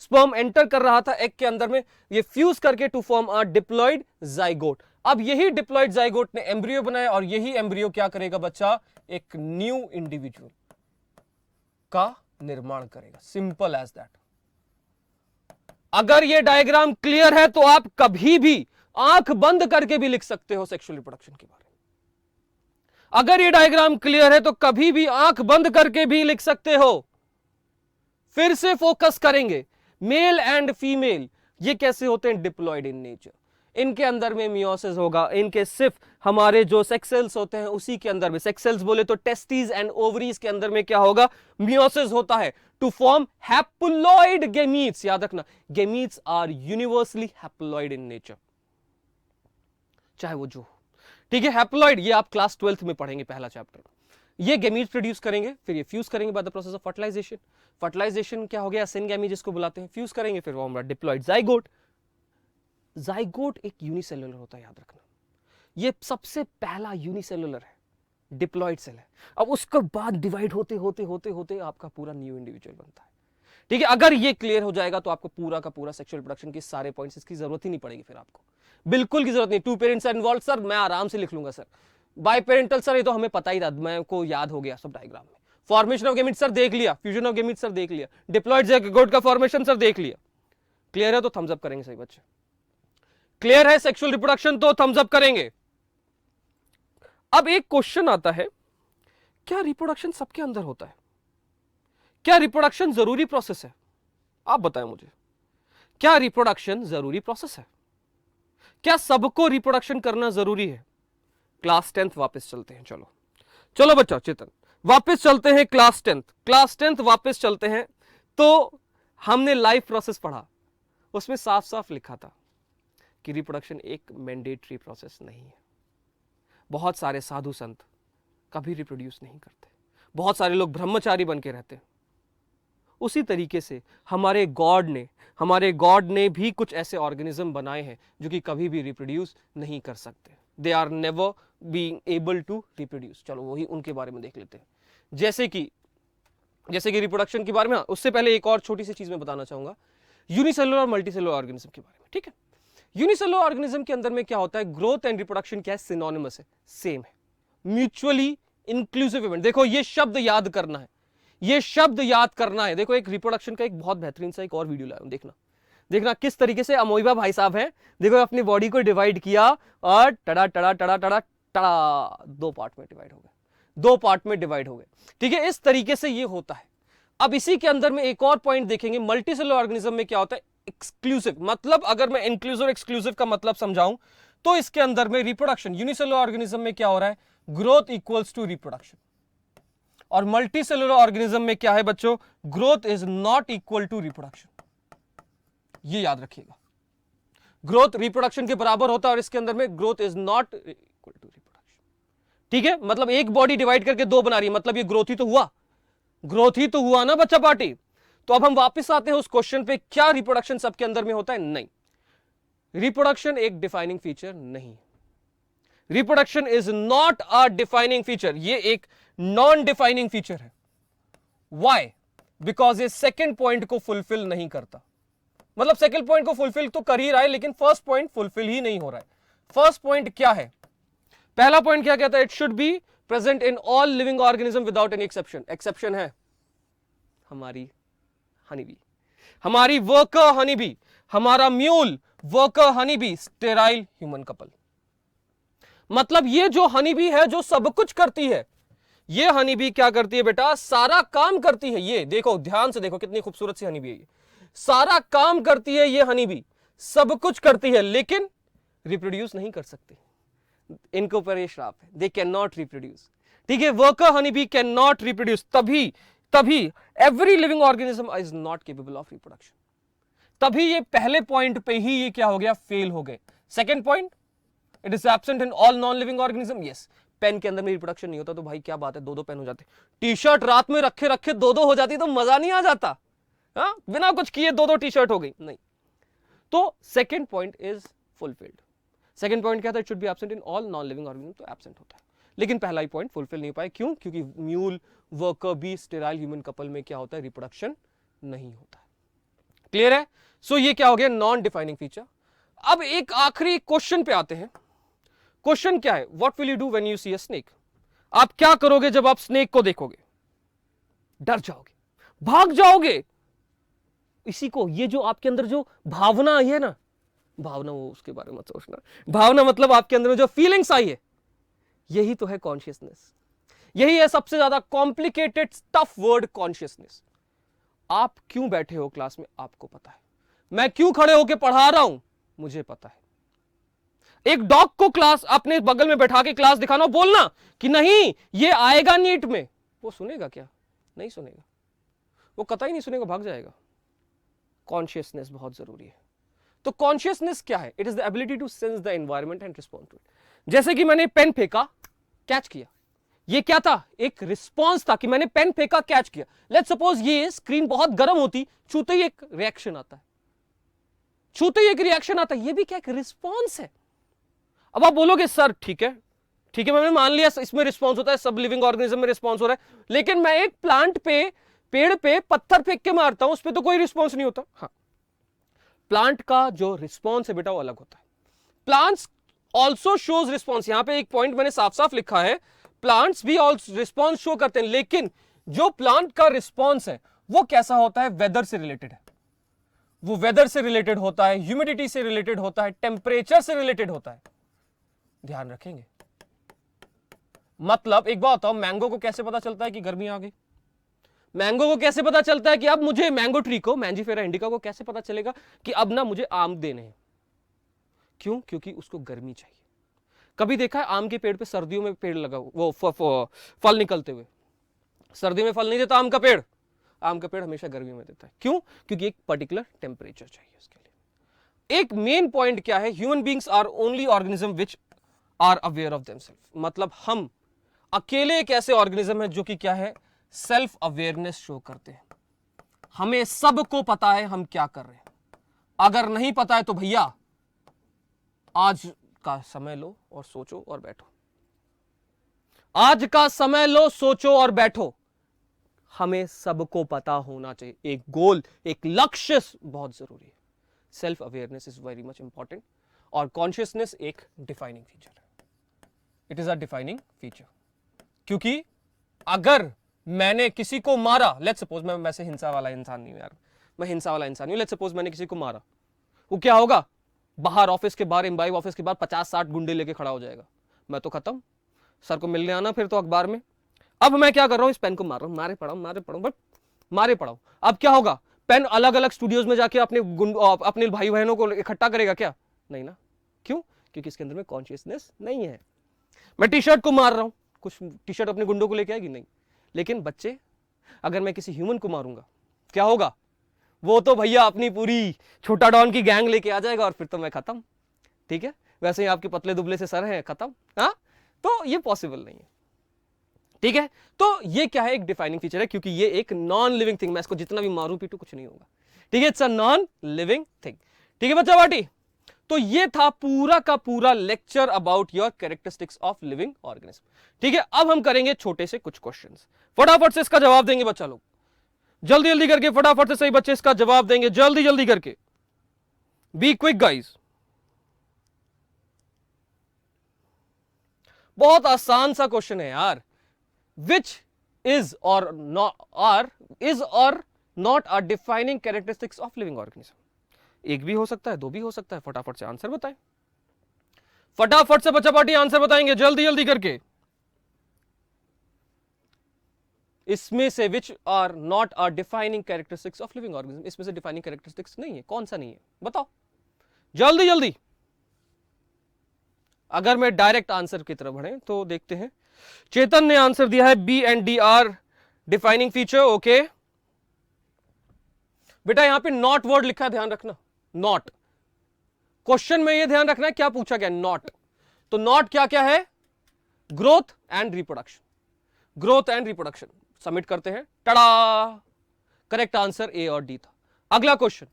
स्पर्म एंटर कर रहा था एग के अंदर में, ये फ्यूज करके to form a diploid zygote. अब यही डिप्लॉइड जाइगोट ने एम्ब्रियो बनाया, और यही एम्ब्रियो क्या करेगा बच्चा, एक न्यू इंडिविजुअल का निर्माण करेगा। Simple as that. अगर ये डायग्राम क्लियर है तो आप कभी भी आंख बंद करके भी लिख सकते हो सेक्सुअल रिप्रोडक्शन के बारे में। अगर ये डायग्राम क्लियर है तो कभी भी आंख बंद करके भी लिख सकते हो। फिर से फोकस करेंगे, मेल एंड फीमेल ये कैसे होते हैं, डिप्लॉइड इन नेचर। इनके अंदर में मियोसिस होगा, इनके सिर्फ हमारे जो सेक्स सेल्स होते हैं उसी के अंदर में, सेक्स सेल्स बोले तो टेस्टिस एंड ओवरीज के अंदर में क्या होगा, मियोसिस होता है टू फॉर्म हैप्लॉइड गेमीट्स। याद रखना, gametes are universally haploid in nature, चाहे वो जो, ठीक है। हैप्लॉइड ये आप क्लास 12th में पढ़ेंगे, पहला चैप्टर। ये गेमीट्स प्रोड्यूस करेंगे, फिर ये फ्यूज करेंगे by the process of fertilization. Fertilization क्या हो गया, सिनगैमी जिसको बुलाते हैं, फ्यूज करेंगे, फिर वो हमारा डिप्लॉइड जाइगोट। जाइगोट एक यूनिसेलुलर होता है, याद रखना, ये सबसे पहला यूनिसेलुलर है, डिप्लॉइड सेल है। अब उसके बाद डिवाइड होते होते होते होते आपका पूरा न्यू इंडिविजुअल बनता है, ठीक है। अगर ये क्लियर हो जाएगा तो आपको पूरा का पूरा सेक्सुअल रिप्रोडक्शन के सारे पॉइंट्स, इसकी जरूरत ही नहीं पड़ेगी, फिर आपको बिल्कुल की जरूरत नहीं। Two parents are involve sir, मैं आराम से लिख लूंगा सर। बाय पेरेंटल सर, ये तो हमें पता ही था, मैं को याद हो गया सब डायग्राम में। फॉर्मेशन ऑफ गेमीट्स सर देख लिया, फ्यूजन ऑफ गेमीट्स सर देख लिया, डिप्लॉइड जाइगोट का फॉर्मेशन सर देख लिया। क्लियर है तो थम्स अप करेंगे सही बच्चे। क्लियर है सेक्सुअल रिप्रोडक्शन तो थम्स अप करेंगे। अब एक क्वेश्चन आता है, क्या रिप्रोडक्शन सबके अंदर होता है? क्या रिप्रोडक्शन जरूरी प्रोसेस है? आप बताएं मुझे, क्या रिप्रोडक्शन जरूरी प्रोसेस है? क्या सबको रिप्रोडक्शन करना जरूरी है? क्लास 10th वापस चलते हैं, चलो चलो बच्चा चेतन वापस चलते हैं क्लास 10th वापस चलते हैं। तो हमने लाइफ प्रोसेस पढ़ा, उसमें साफ साफ लिखा था कि रिप्रोडक्शन एक मैंडेटरी प्रोसेस नहीं है। बहुत सारे साधु संत कभी रिप्रोड्यूस नहीं करते, बहुत सारे लोग ब्रह्मचारी बन के रहते हैं। उसी तरीके से हमारे गॉड ने भी कुछ ऐसे ऑर्गेनिज्म बनाए हैं जो कि कभी भी रिप्रोड्यूस नहीं कर सकते। They are never being able to reproduce. चलो वही उनके बारे में देख लेते हैं। जैसे कि रिप्रोडक्शन के बारे में, उससे पहले एक और छोटी सी चीज मैं बताना चाहूंगा, यूनिसेलुलर और मल्टीसेलुलर ऑर्गेनिज्म के बारे में, ठीक है। यूनिसेलुलर ऑर्गेनिज्म के अंदर में क्या होता है, ग्रोथ एंड रिप्रोडक्शन क्या है, सिनोनिमस है, सेम है, म्यूचुअली इंक्लूसिव इवेंट। देखो ये शब्द याद करना है, ये शब्द याद करना है। देखो एक रिप्रोडक्शन का एक बहुत बेहतरीन सा एक और वीडियो लाया हूं, देखना। देखना किस तरीके से अमोइबा भाई साहब हैं, देखो अपनी बॉडी को डिवाइड किया और टड़ा टड़ा टड़ा टड़ा टड़ा, दो पार्ट में डिवाइड हो गए, दो पार्ट में डिवाइड हो गए। ठीक है, इस तरीके से ये होता है। अब इसी के अंदर में एक और पॉइंट देखेंगे, मल्टीसेलुलर ऑर्गेनिज्म में क्या होता है, एक्सक्लूसिव। मतलब अगर मैं इंक्लूसिव एक्सक्लूसिव का मतलब समझाऊं तो इसके अंदर में रिप्रोडक्शन, यूनिसेलुलर ऑर्गेनिज्म में क्या हो रहा है, ग्रोथ इक्वल्स टू रिप्रोडक्शन, और मल्टीसेलुलर ऑर्गेनिज्म में क्या है बच्चों, growth is not equal to reproduction. ये याद रखिएगा, ग्रोथ रिप्रोडक्शन के बराबर होता है और इसके अंदर में growth is not equal to reproduction. ठीक है, मतलब एक बॉडी डिवाइड करके दो बना रही है, मतलब ये ग्रोथ ही तो हुआ, ग्रोथ ही तो हुआ ना बच्चा पार्टी। तो अब हम वापस आते हैं उस क्वेश्चन पे, क्या रिप्रोडक्शन सबके अंदर में होता है, नहीं, रिप्रोडक्शन एक डिफाइनिंग फीचर नहीं, reproduction is not a defining feature, ये एक नॉन डिफाइनिंग फीचर है। व्हाई? बिकॉज ये सेकेंड पॉइंट को फुलफिल नहीं करता। मतलब सेकेंड पॉइंट को फुलफिल तो कर ही रहा है, लेकिन फर्स्ट पॉइंट फुलफिल ही नहीं हो रहा है। फर्स्ट पॉइंट क्या है, पहला पॉइंट क्या कहता है, it should be present in all living organism without any exception. Exception है हमारी हनी बी, हमारी वर्कर हनी बी, हमारा mule worker honey B, sterile human couple. मतलब ये जो हनी बी है जो सब कुछ करती है, ये हनी बी क्या करती है बेटा, सारा काम करती है। ये देखो ध्यान से देखो कितनी खूबसूरत सी हनी बी है, ये सारा काम करती है, ये हनी बी सब कुछ करती है, लेकिन रिप्रोड्यूस नहीं कर सकती। इनके ऊपर ये श्राप है, दे कैन नॉट रिप्रोड्यूस। ठीक है, worker honey bee can not reproduce, तभी every living organism is not capable of reproduction. तभी ये पहले पॉइंट पे ही ये क्या हो गया, फेल हो गए। Second point, it is absent in all non living organism. Yes, pen के अंदर में रिप्रोडक्शन नहीं होता तो भाई क्या बात है, दो दो पेन हो जाते। टी शर्ट रात में रखे रखे दो दो हो जाती तो मजा नहीं आ जाता, हाँ बिना कुछ किए दो दो टी शर्ट हो गई, नहीं। तो second point is fulfilled. Second point क्या था, it should be absent in all non living organism, तो एब्सेंट होता है। लेकिन पहला ही पॉइंट फुलफिल नहीं पाए, क्यों, क्योंकि mule worker bee sterile human couple में क्या होता है, रिप्रोडक्शन नहीं होता है। क्लियर है? सो ये क्या हो गया, नॉन डिफाइनिंग फीचर। अब एक आखिरी क्वेश्चन पे आते हैं। क्वेश्चन क्या है, what will you do when you see a snake? आप क्या करोगे जब आप स्नेक को देखोगे? डर जाओगे, भाग जाओगे। इसी को, ये जो आपके अंदर जो भावना आई है ना, भावना वो उसके बारे में मत सोचना, भावना मतलब आपके अंदर में जो फीलिंग्स आई है, यही तो है कॉन्शियसनेस। यही है सबसे ज्यादा कॉम्प्लिकेटेड टफ वर्ड, कॉन्शियसनेस। आप क्यों बैठे हो क्लास में आपको पता है, मैं क्यों खड़े होकर पढ़ा रहा हूं मुझे पता है। एक डॉग को क्लास अपने बगल में बैठा के क्लास दिखाना, बोलना कि नहीं ये आएगा नीट में, वो सुनेगा क्या? नहीं सुनेगा, वो कतई नहीं सुनेगा, भाग जाएगा। कॉन्शियसनेस बहुत जरूरी है। तो कॉन्शियसनेस क्या है? It is the ability to sense the environment and respond to it. जैसे कि मैंने पेन फेंका, कैच किया, ये क्या था, एक रिस्पॉन्स था कि मैंने पेन फेंका, कैच किया। लेट्स सपोज ये स्क्रीन बहुत गर्म होती, छूते ही एक रिएक्शन आता है, छूते ही एक रिएक्शन आता है, ये भी क्या एक रिस्पॉन्स है। अब आप बोलोगे सर ठीक है, ठीक है मैंने मान लिया इसमें रिस्पॉन्स होता है, सब लिविंग ऑर्गेनिज्म में रिस्पॉन्स हो रहा है, लेकिन मैं एक प्लांट पे, पेड़ पे पत्थर फेंक के मारता हूं, उस पर तो कोई रिस्पॉन्स नहीं होता। हाँ, प्लांट का जो रिस्पॉन्स है बेटा वो अलग होता है। प्लांट्स ऑल्सो शोज रिस्पॉन्स, यहां पे एक पॉइंट मैंने साफ साफ लिखा है, प्लांट्स भी रिस्पॉन्स शो करते हैं, लेकिन जो प्लांट का रिस्पॉन्स है वो कैसा होता है, वेदर से रिलेटेड है। वो वेदर से रिलेटेड होता है, ह्यूमिडिटी से रिलेटेड होता है, टेम्परेचर से रिलेटेड होता है। ध्यान रखेंगे। मतलब एक बात बताओ, मैंगो को कैसे पता चलता है कि गर्मी आ गई? मैंगो को कैसे पता चलता है कि अब मुझे, मैंगो ट्री को, मैंजीफेरा इंडिका को कैसे पता चलेगा कि अब ना मुझे आम देने हैं? क्यों? क्योंकि उसको गर्मी चाहिए। कभी देखा है आम के पेड़ पे सर्दियों में पेड़ लगा, वो फल निकलते हुए? सर्दियों में फल नहीं देता आम का पेड़, आम का पेड़ हमेशा गर्मी में देता है। क्यों? क्योंकि एक पर्टिकुलर टेम्परेचर चाहिए उसके लिए। एक मेन पॉइंट क्या है, human beings are only organism which are aware of themself. मतलब हम अकेले एक ऐसे ऑर्गेनिज्म है जो कि क्या है, सेल्फ अवेयरनेस शो करते हैं। हमें सबको पता है हम क्या कर रहे हैं। अगर नहीं पता है तो भैया आज का समय लो और सोचो और बैठो, आज का समय लो, सोचो और बैठो। हमें सबको पता होना चाहिए, एक गोल, एक लक्ष्य बहुत जरूरी है। Self awareness is very much important, और कॉन्शियसनेस एक डिफाइनिंग फीचर है। It is a defining feature, क्योंकि अगर मैंने किसी को मारा, लेट्स सपोज, मैं वैसे हिंसा वाला इंसान नहीं हूं यार, मैं हिंसा वाला इंसान नहीं हूं, लेट्स सपोज मैंने किसी को मारा, वो क्या होगा, बाहर ऑफिस के बाहर, इम्बाइब ऑफिस के बाहर 50-60 गुंडे लेके खड़ा हो जाएगा, मैं तो खत्म, सर को मिलने आना फिर तो अखबार में। अब मैं क्या कर रहा हूं, इस पेन को मार रहा हूं, मारे पड़ा बट मारे पड़ा। अब क्या होगा, पेन अलग अलग स्टूडियोज में जाके अपने भाई बहनों को इकट्ठा करेगा क्या, नहीं ना। क्यों, क्योंकि इसके अंदर में कॉन्शियसनेस नहीं है। मैं टी शर्ट को मार रहा हूं, कुछ टी शर्ट अपने गुंडों को लेके आएगी, नहीं। लेकिन बच्चे, अगर मैं किसी ह्यूमन को मारूंगा क्या होगा, वो तो भैया अपनी पूरी छोटा डॉन की गैंग लेके आ जाएगा और फिर तो मैं खत्म। ठीक है, वैसे ही आपके पतले दुबले से सर हैं, खत्म। हाँ, तो ये पॉसिबल नहीं है। ठीक है, तो ये क्या है, एक डिफाइनिंग फीचर है, क्योंकि ये एक नॉन लिविंग थिंग, मैं इसको जितना भी मारूं पीटू कुछ नहीं होगा। ठीक है, it's a non living thing. ठीक है बच्चा पार्टी, तो ये था पूरा का पूरा lecture about your characteristics of living organism. ठीक है, अब हम करेंगे छोटे से कुछ क्वेश्चंस, फटाफट से इसका जवाब देंगे बच्चा लोग, जल्दी जल्दी करके फटाफट से सही बच्चे इसका जवाब देंगे, जल्दी जल्दी करके, बी क्विक गाइज। बहुत आसान सा क्वेश्चन है यार, विच इज और not are defining characteristics of living organism. एक भी हो सकता है, दो भी हो सकता है, फटाफट से आंसर बताएं, फटाफट से बच्चा पार्टी आंसर बताएंगे जल्दी जल्दी करके। इसमें से which are not are defining characteristics of living organism, इसमें से डिफाइनिंग कैरेक्टरिस्टिक्स नहीं है, कौन सा नहीं है बताओ जल्दी जल्दी। अगर मैं डायरेक्ट आंसर की तरफ बढ़े तो देखते हैं, चेतन ने आंसर दिया है B and D are defining feature. Okay बेटा, यहां पे नॉट वर्ड लिखा है, ध्यान रखना, नॉट। क्वेश्चन में ये ध्यान रखना है क्या पूछा गया, नॉट। तो नॉट क्या क्या है, growth and reproduction, growth and reproduction. Submit करते हैं, टड़ा, करेक्ट आंसर ए और डी था। अगला question,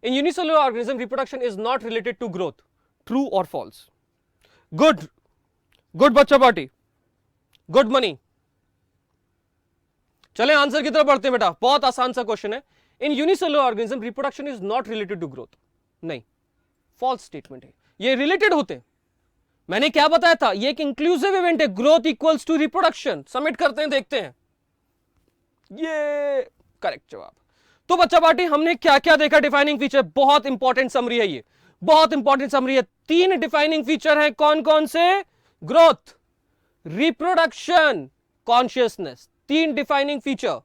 in unicellular organism reproduction is not related to growth, true और फॉल्स। गुड गुड बच्चा पार्टी, गुड मनी। चले आंसर की तरफ बढ़ते हैं बेटा, बहुत आसान सा क्वेश्चन है। In unicellular organism reproduction is not related to growth, नहीं, फॉल्स स्टेटमेंट है। ये रिलेटेड होते हैं, मैंने क्या बताया था, ये एक इंक्लूसिव इवेंट है, growth equals to reproduction. Submit करते हैं, देखते हैं, ये करेक्ट जवाब। तो बच्चा पार्टी हमने क्या क्या देखा डिफाइनिंग फीचर, बहुत इंपॉर्टेंट समरी है ये, बहुत इंपॉर्टेंट समरी है। 3 डिफाइनिंग फीचर है, कौन कौन से, growth, reproduction, consciousness, 3 defining feature.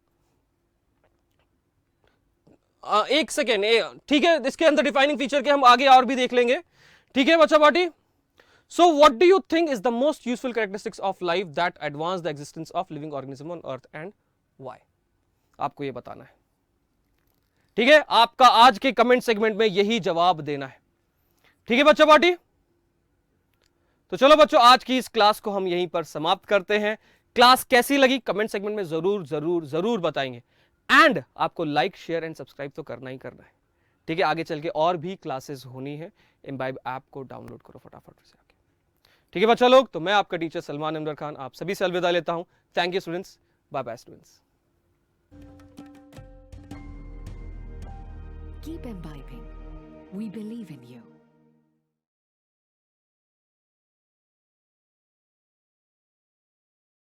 एक सेकेंड, ठीक है, इसके अंदर डिफाइनिंग फीचर के हम आगे और भी देख लेंगे। ठीक है बच्चा party, so what do you think is the most useful characteristics of life that advance the existence of living organism on earth and why, आपको ये बताना है। ठीक है, आपका आज के कमेंट सेगमेंट में यही जवाब देना है। ठीक है बच्चा पार्टी, तो चलो बच्चों, आज की इस क्लास को हम यहीं पर समाप्त करते हैं। क्लास कैसी लगी कमेंट सेगमेंट में जरूर जरूर जरूर बताएंगे, एंड आपको लाइक शेयर एंड सब्सक्राइब तो करना ही करना है। ठीक है, आगे चल के और भी क्लासेस होनी है, इम्बाइब ऐप को डाउनलोड करो फटाफट से आके। ठीक है बच्चा लोग, तो मैं आपका टीचर सलमान अनवर खान आप सभी से अलविदा लेता हूं। Thank you students, bye bye students. Keep imbibing. We believe in you.